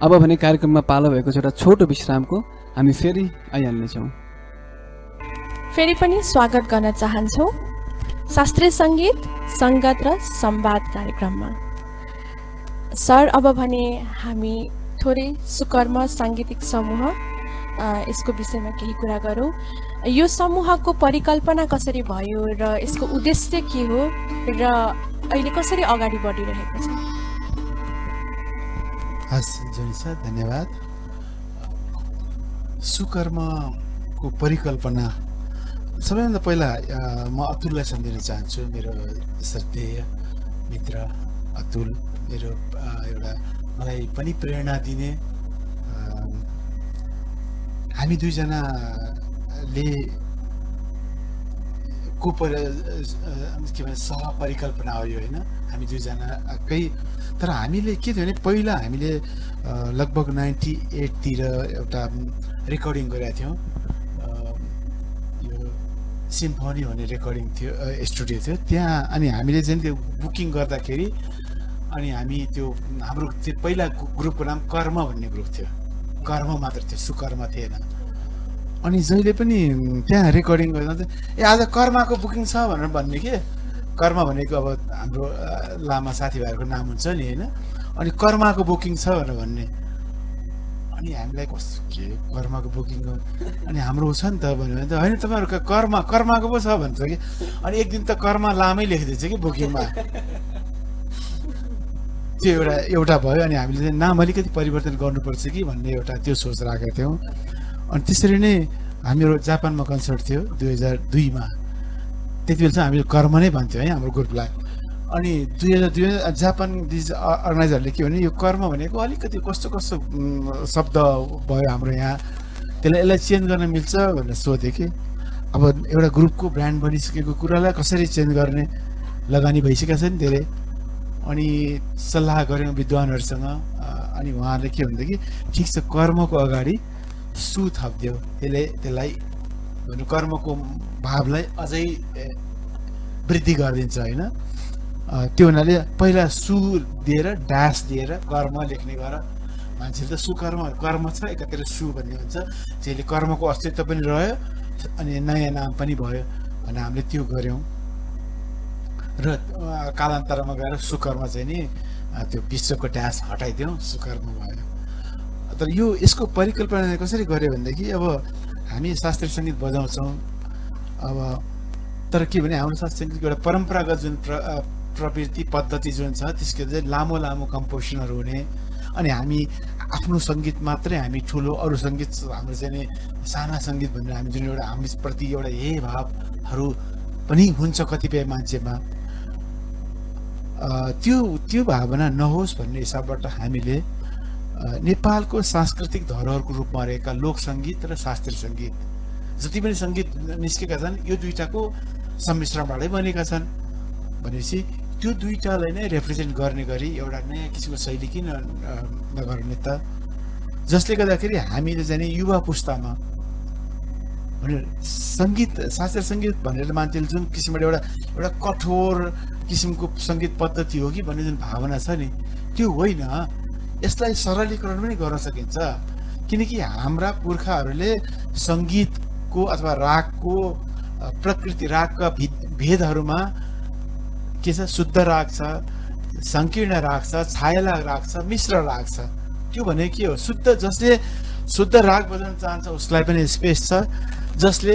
अब भने कार्यक्रममा पालो भएको छ एउटा छोटो विश्रामको, हामी फेरि आइहाल्नेछौँ। फेरि पनि स्वागत गर्न चाहन्छौँ शास्त्रीय सङ्गीत, सङ्गत र संवाद कार्यक्रममा। सर, अब भने हामी थोरै सुकर्म साङ्गीतिक समूह यसको विषयमा केही कुरा गरौँ। यो समूहको परिकल्पना कसरी भयो र यसको उद्देश्य के हो र अहिले कसरी अगाडि बढिरहेको छ? हस् जनिसा, धन्यवाद। सुकर्मको परिकल्पना सबैभन्दा पहिला म अतुललाई सम्झिन चाहन्छु। मेरो श्रद्धेय मित्र अतुल, मेरो एउटा मलाई पनि प्रेरणा दिने, हामी दुईजनाले के भन्छ सहपरिकल्पना हो यो, होइन? हामी दुईजनाकै। तर हामीले के थियो भने पहिला हामीले लगभग 98तिर एउटा रेकर्डिङ गरेका थियौँ। यो सिम्फनी भन्ने रेकर्डिङ थियो, स्टुडियो थियो त्यहाँ। अनि हामीले चाहिँ त्यो बुकिङ गर्दाखेरि अनि हामी त्यो हाम्रो त्यो पहिला ग्रुपको नाम कर्म भन्ने ग्रुप थियो, कर्म मात्र थियो, सुकर्म थिएन। अनि जहिले पनि त्यहाँ रेकर्डिङ गर्दा आज कर्मको बुकिङ छ भनेर भन्ने के, कर्म भनेको अब हाम्रो लामा साथीभाइहरूको नाम हुन्छ नि, होइन? अनि कर्मको बुकिङ छ भनेर भन्ने। अनि हामीलाई कस्तो के कर्मको बुकिङ, अनि हाम्रो छ नि त भन्यो भने त होइन तपाईँहरूको कर्मको पो छ भन्छ कि। अनि एक दिन त कर्म लामै लेखिदिन्छ कि बुकिङमा। त्यो एउटा भयो। अनि हामीले चाहिँ नाम अलिकति परिवर्तन गर्नुपर्छ कि भन्ने एउटा त्यो सोच राखेका थियौँ। अनि त्यसरी नै हाम्रो जापानमा कन्सर्ट थियो 2002मा। त्यति बेला चाहिँ हामीले कर्म नै भन्थ्यौँ है हाम्रो ग्रुपलाई। अनि 2002 जापान अर्गनाइजरले के भने यो कर्म भनेको अलिकति कस्तो कस्तो शब्द भयो हाम्रो यहाँ, यसलाई चेन्ज गर्न मिल्छ भनेर सोधेँ कि। अब एउटा ग्रुपको ब्रान्ड बनिसकेको कुरालाई कसरी चेन्ज गर्ने, लगानी भइसकेका छ नि धेरै। अनि सल्लाह गऱ्यौँ विद्वानहरूसँग। अनि उहाँहरूले के भन्दा कि ठिक छ, कर्मको अगाडि सु थपिदियो, त्यसलाई भन्नु कर्मको भावलाई अझै वृद्धि गरिदिन्छ होइन। त्यो हुनाले पहिला सु दिएर ड्यास दिएर कर्म लेख्ने गर। मान्छेले त कर्म छ, एकातिर सु भन्ने हुन्छ, त्यसले कर्मको अस्तित्व पनि रह्यो अनि नयाँ नाम पनि भयो भने हामीले त्यो गऱ्यौँ र कालान्तरमा गएर सुकर्म चाहिँ नि त्यो विश्वको ड्यास हटाइदिउँ, सुकर्म भयो। तर यसको परिकल्पना कसरी गऱ्यो भनेदेखि अब हामी शास्त्रीय सङ्गीत बजाउँछौँ, अब तर के भने हाम्रो शास्त्रीय सङ्गीतको एउटा परम्परागत जुन प्रवृत्ति पद्धति जुन छ त्यसको चाहिँ लामो लामो कम्पोजिसनहरू हुने, अनि हामी आफ्नो सङ्गीत मात्रै हामी ठुलो, अरू सङ्गीत हाम्रो चाहिँ नि साना सङ्गीत भनेर हामी जुन एउटा हामीप्रति एउटा यही भावहरू पनि हुन्छ कतिपय मान्छेमा, त्यो भावना नहोस् भन्ने हिसाबबाट हामीले नेपालको सांस्कृतिक धरोहरको रूपमा रहेका लोक सङ्गीत र शास्त्रीय सङ्गीत जति पनि सङ्गीत निस्केका छन् यो दुईटाको सम्मिश्रणबाटै बनेका छन् भनेपछि त्यो दुईटालाई नै रिप्रेजेन्ट गर्ने गरी एउटा नयाँ किसिमको शैली किन नगर्ने त, जसले गर्दाखेरि हामीले चाहिँ युवा पुस्तामा भनेर सङ्गीत शास्त्रीय सङ्गीत भनेर मान्छेले जुन किसिमबाट एउटा कठोर किसिमको सङ्गीत पद्धति हो कि भन्ने जुन भावना छ नि त्यो होइन। यसलाई सरलीकरण पनि गर्न सकिन्छ, किनकि हाम्रा पुर्खाहरूले सङ्गीतको अथवा रागको प्रकृति, रागका भेदहरूमा के छ, शुद्ध राग छ, सङ्कीर्ण राग छ, छायाला राग छ, मिश्र राग छ। त्यो भने के हो, जसले शुद्ध राग बजाउन चाहन्छ उसलाई पनि स्पेस छ, जसले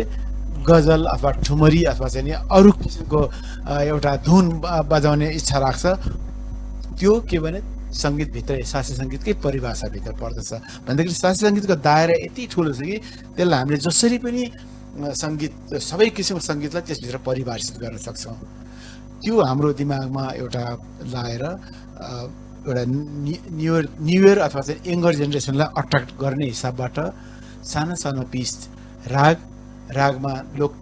गजल अथवा ठुमरी अथवा चाहिँ अरू किसिमको एउटा धुन बजाउने इच्छा राख्छ त्यो के भने सङ्गीतभित्र शास्त्रीय सङ्गीतकै परिभाषाभित्र पर्दछ। भन्दाखेरि शास्त्रीय सङ्गीतको दायरा यति ठुलो छ कि त्यसलाई हामीले जसरी पनि सङ्गीत सबै किसिमको सङ्गीतलाई त्यसभित्र परिभाषित गर्न सक्छौँ। त्यो हाम्रो दिमागमा एउटा लाएर एउटा न्यु इयर अथवा चाहिँ यङ्गर जेनेरेसनलाई अट्र्याक्ट गर्ने हिसाबबाट सानो सानो पिस रागमा लोक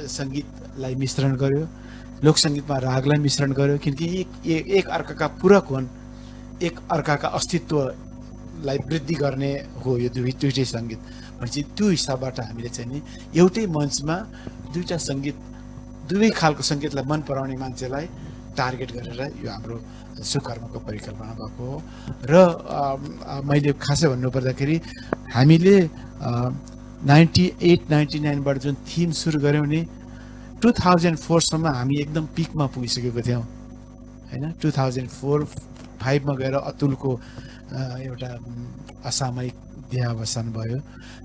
सङ्गीतलाई मिश्रण गर्यो, लोक सङ्गीतमा रागलाई मिश्रण गर्यो, किनकि एक अर्काका पूरक हुन्, एक अर्काका अस्तित्वलाई वृद्धि गर्ने हो यो दुईटै सङ्गीत भनेपछि त्यो हिसाबबाट हामीले चाहिँ नि एउटै मञ्चमा दुईवटा सङ्गीत, दुवै खालको सङ्गीतलाई मन पराउने मान्छेलाई टार्गेट गरेर यो हाम्रो सुकर्मको परिकल्पना भएको हो। र मैले खासै भन्नुपर्दाखेरि हामीले 98-99बाट जुन थिम सुरु गऱ्यौँ नि 2004सम्म हामी एकदम पिकमा पुगिसकेको थियौँ होइन। 2004-05मा गएर अतुलको एउटा असामयिक देहावसान भयो,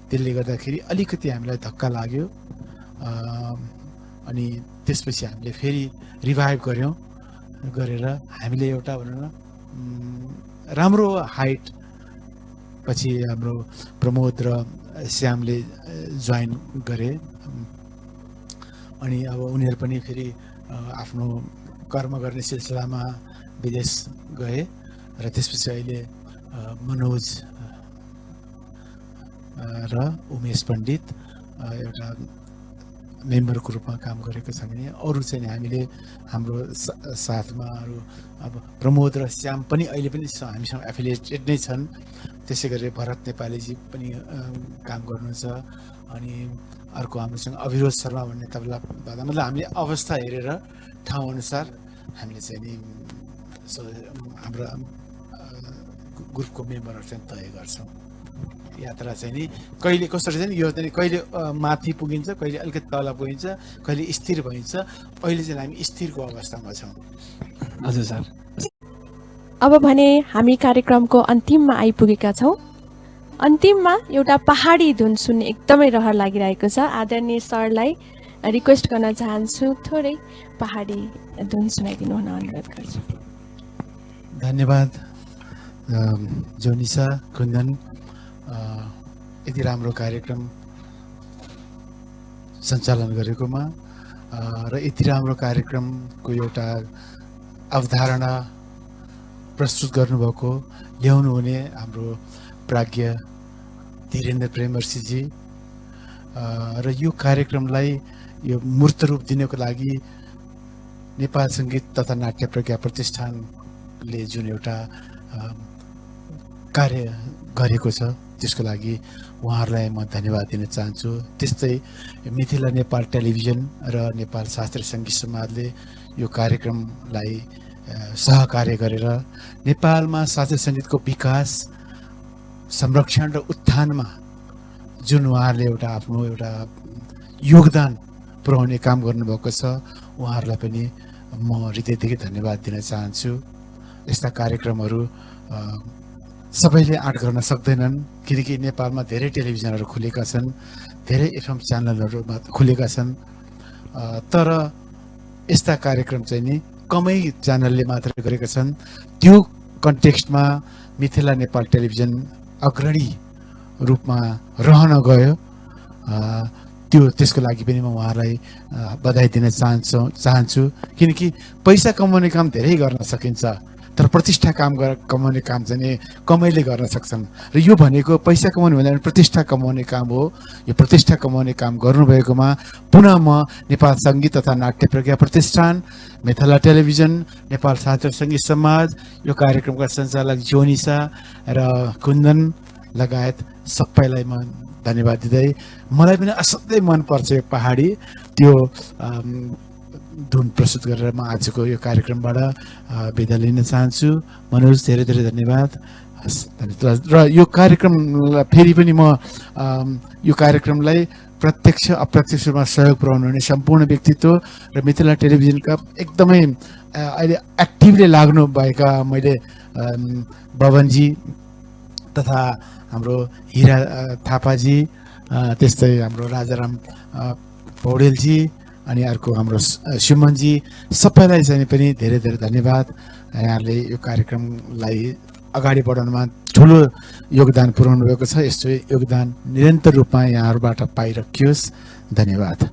त्यसले गर्दाखेरि अलिकति हामीलाई धक्का लाग्यो अनि त्यसपछि हामीले फेरि रिभाइभ गरेर हामीले एउटा भनौँ न राम्रो हाइट पछि हाम्रो प्रमोद र श्यामले जोइन गरे अनि अब उनीहरू पनि फेरि आफ्नो कर्म गर्ने सिलसिलामा विदेश गए र त्यसपछि अहिले मनोज र उमेश पण्डित एउटा मेम्बरको रूपमा काम गरेको छ भने अरू चाहिँ हामीले हाम्रो साथमा अरू अब प्रमोद र श्याम पनि अहिले पनि हामीसँग एफिलिएटेड नै छन्। त्यसै गरी भरत नेपालीजी पनि काम गर्नुहुन्छ अनि अर्को हाम्रोसँग अभिरोध शर्मा भन्ने तबला मतलब हामीले अवस्था हेरेर ठाउँ अनुसार हामीले चाहिँ नि हाम्रो ग्रुपको मेम्बरहरू चाहिँ तय गर्छौँ। यात्रा चाहिँ नि कहिले कसरी चाहिँ यो चाहिँ कहिले माथि पुगिन्छ, कहिले अलिकति तल पुगिन्छ, कहिले स्थिर भइन्छ। अहिले चाहिँ हामी स्थिरको अवस्थामा छौँ। हजुर सर। अब भने हामी कार्यक्रमको अन्तिममा आइपुगेका छौँ। अन्तिममा एउटा पहाडी धुन सुन्ने एकदमै रहर लागिरहेको छ। आदरणीय सरलाई रिक्वेस्ट गर्न चाहन्छु थोरै पहाडी धुन सुनाइदिनु हुन अनुरोध गर्छु। धन्यवाद जोनिसा कुन्दन, यति राम्रो कार्यक्रम सञ्चालन गरेकोमा र यति राम्रो कार्यक्रमको एउटा अवधारणा प्रस्तुत गर्नुभएको ल्याउनु हुने हाम्रो प्राज्ञ धीरेन्द्र प्रेमर्षिजी र यो कार्यक्रमलाई यो मूर्त रूप दिनको लागि नेपाल सङ्गीत तथा नाट्य प्रज्ञा प्रतिष्ठानले जुन एउटा कार्य गरेको छ त्यसको लागि उहाँहरूलाई म धन्यवाद दिन चाहन्छु। त्यस्तै मिथिला नेपाल टेलिभिजन र नेपाल शास्त्रीय सङ्गीत समाजले यो कार्यक्रमलाई सहकार्य गरेर नेपालमा शास्त्रीय सङ्गीतको विकास, संरक्षण र उत्थानमा जुन उहाँहरूले एउटा आफ्नो एउटा योगदान पुर्याउने काम गर्नुभएको छ, उहाँहरूलाई पनि म हृदयदेखि धन्यवाद दिन चाहन्छु। यस्ता कार्यक्रमहरू सबैले आँट गर्न सक्दैनन्, किनकि नेपालमा धेरै टेलिभिजनहरू खुलेका छन्, धेरै एफएम च्यानलहरू खुलेका छन्, तर यस्ता कार्यक्रम चाहिँ नि कमै च्यानलले मात्र गरेका छन्। त्यो कन्टेक्स्टमा मिथिला नेपाल टेलिभिजन अग्रणी रूपमा रहन गयो। त्यसको लागि पनि म उहाँलाई बधाई दिन चाहन्छु, किनकि पैसा कमाउने काम धेरै गर्न सकिन्छ, तर प्रतिष्ठा कमाउने काम चाहिँ नि कमैले गर्न सक्छन्। र यो भनेको पैसा कमाउने भन्दा प्रतिष्ठा कमाउने काम हो। यो प्रतिष्ठा कमाउने काम गर्नुभएकोमा पुनः म नेपाल सङ्गीत तथा नाट्य प्रज्ञा प्रतिष्ठान, मिथिला टेलिभिजन, नेपाल शास्त्रीय सङ्गीत समाज, यो कार्यक्रमका सञ्चालक जोनिसा र कुन्दन लगायत सबैलाई म धन्यवाद दिँदै, मलाई पनि असाध्यै मनपर्छ यो पहाडी त्यो धुन प्रस्तुत गरेर म आजको यो कार्यक्रमबाट बिदा लिन चाहन्छु। मनोज, धेरै धेरै धन्यवाद। र यो कार्यक्रमलाई फेरि पनि म यो कार्यक्रमलाई प्रत्यक्ष अप्रत्यक्ष रूपमा सहयोग पुर्याउनु हुने सम्पूर्ण व्यक्तित्व र मिथिला टेलिभिजनका एकदमै अहिले एक्टिभली लाग्नु भएका मैले बबनजी तथा हाम्रो हिरा थापाजी, त्यस्तै हाम्रो राजाराम पौडेलजी, अनि अर्को हाम्रो सुमनजी, सबैलाई चाहिँ पनि धेरै धेरै धन्यवाद। यहाँहरूले यो कार्यक्रमलाई अगाडि बढाउनमा ठुलो योगदान पुर्याउनु भएको छ। यस्तो योगदान निरन्तर रूपमा यहाँहरूबाट पाइरखियोस्। धन्यवाद।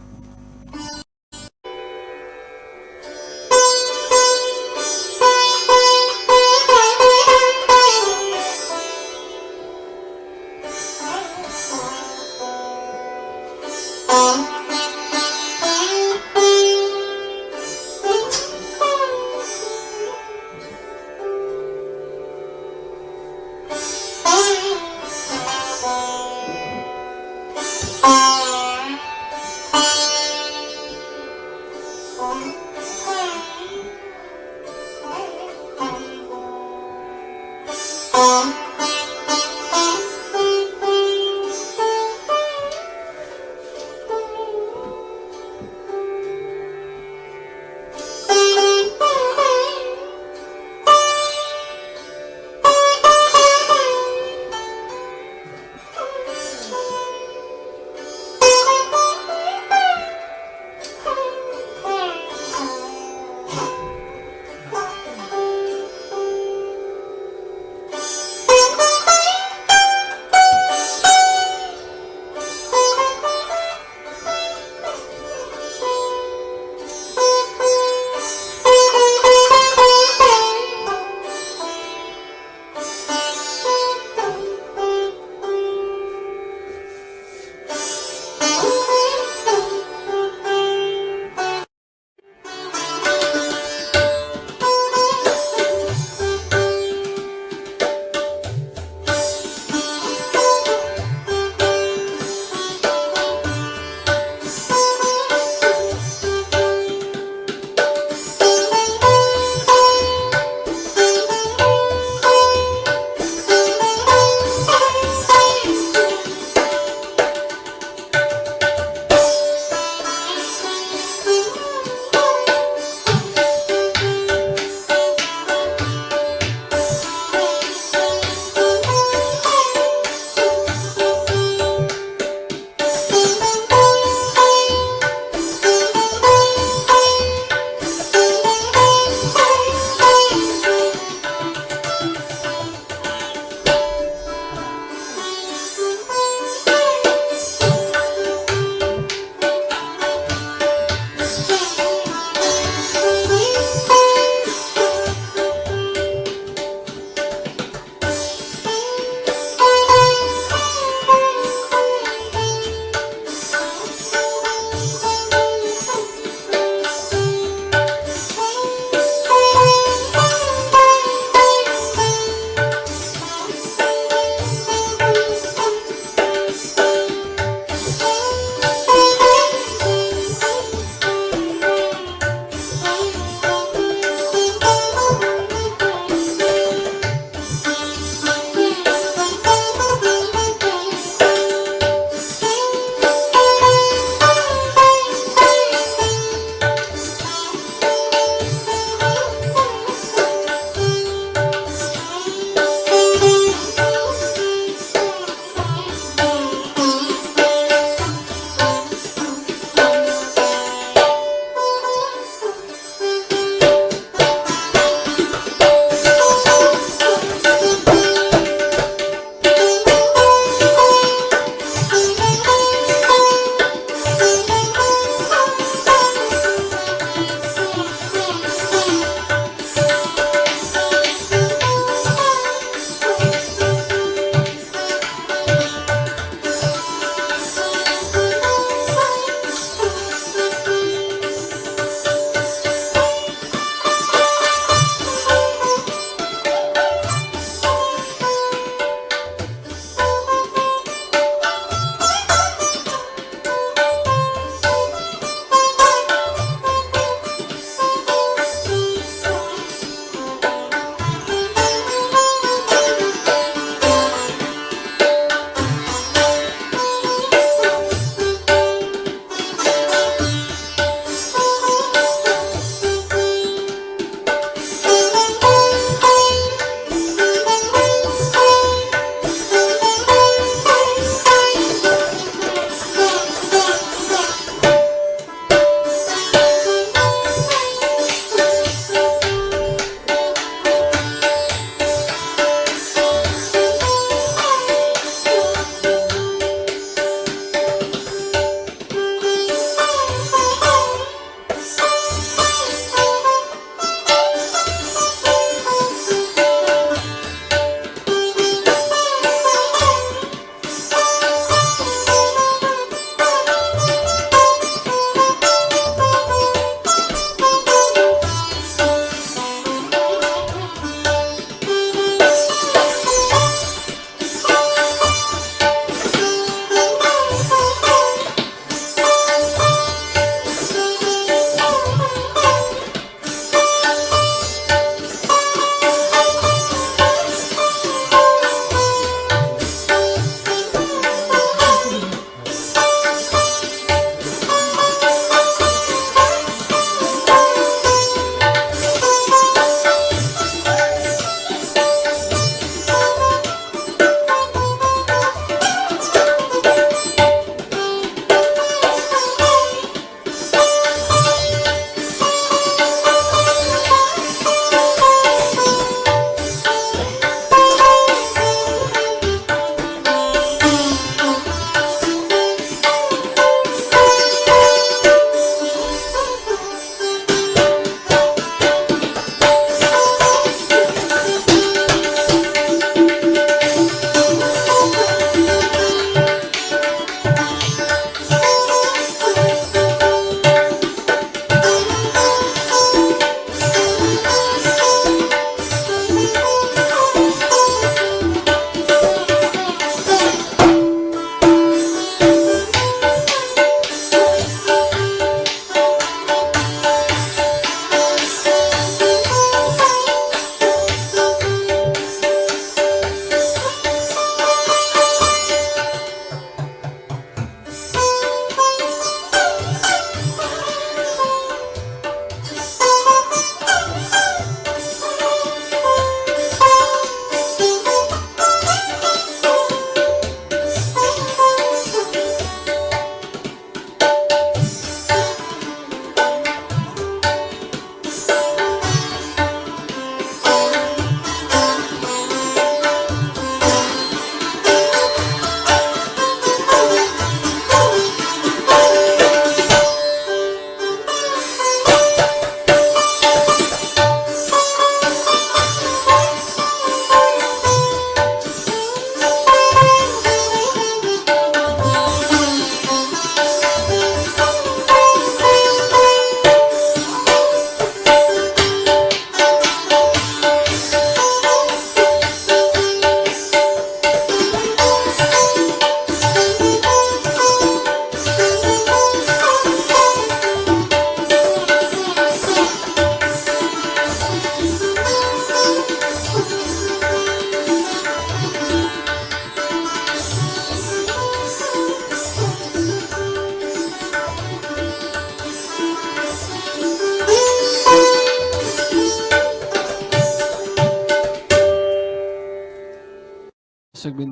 दर्शकबिन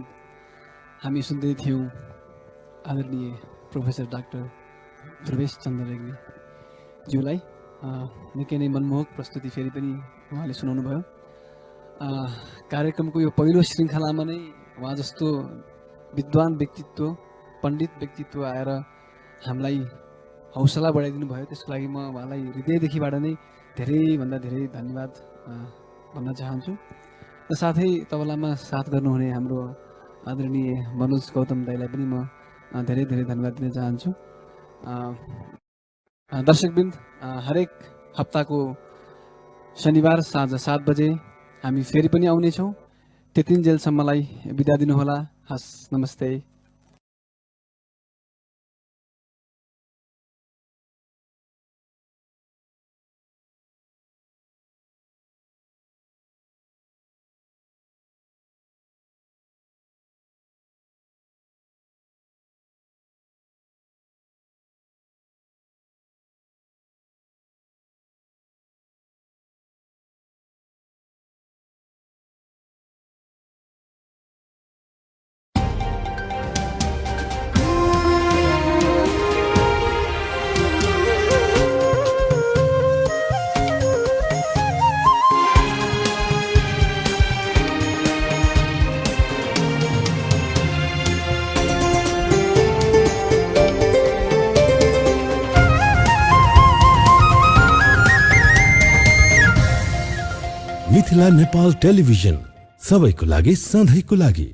हामी सुन्दै थियौँ आदरणीय प्रोफेसर डाक्टर ध्रुवेश चन्द्र रेग्मी ज्यूलाई निकै नै मनमोहक प्रस्तुति फेरि पनि उहाँले सुनाउनु भयो। कार्यक्रमको यो पहिलो श्रृङ्खलामा नै उहाँ जस्तो विद्वान व्यक्तित्व पण्डित व्यक्तित्व आएर हामीलाई हौसला बढाइदिनु भयो। त्यसको लागि म उहाँलाई हृदयदेखिबाट नै धेरैभन्दा धेरै धन्यवाद भन्न चाहन्छु। र साथै तबलामा साथ गर्नुहुने हाम्रो आदरणीय मनोज गौतम दाईलाई पनि म धेरै धेरै धन्यवाद दिन चाहन्छु। दर्शकबिन्द हरेक हप्ताको शनिबार साँझ 7 बजे हामी फेरि पनि आउनेछौँ। त्यतिन्जेलसम्मलाई बिदा दिनुहोला। हस्, नमस्ते। मिथिला नेपाल टेलिभिजन सबैको लागि सधैँको लागि।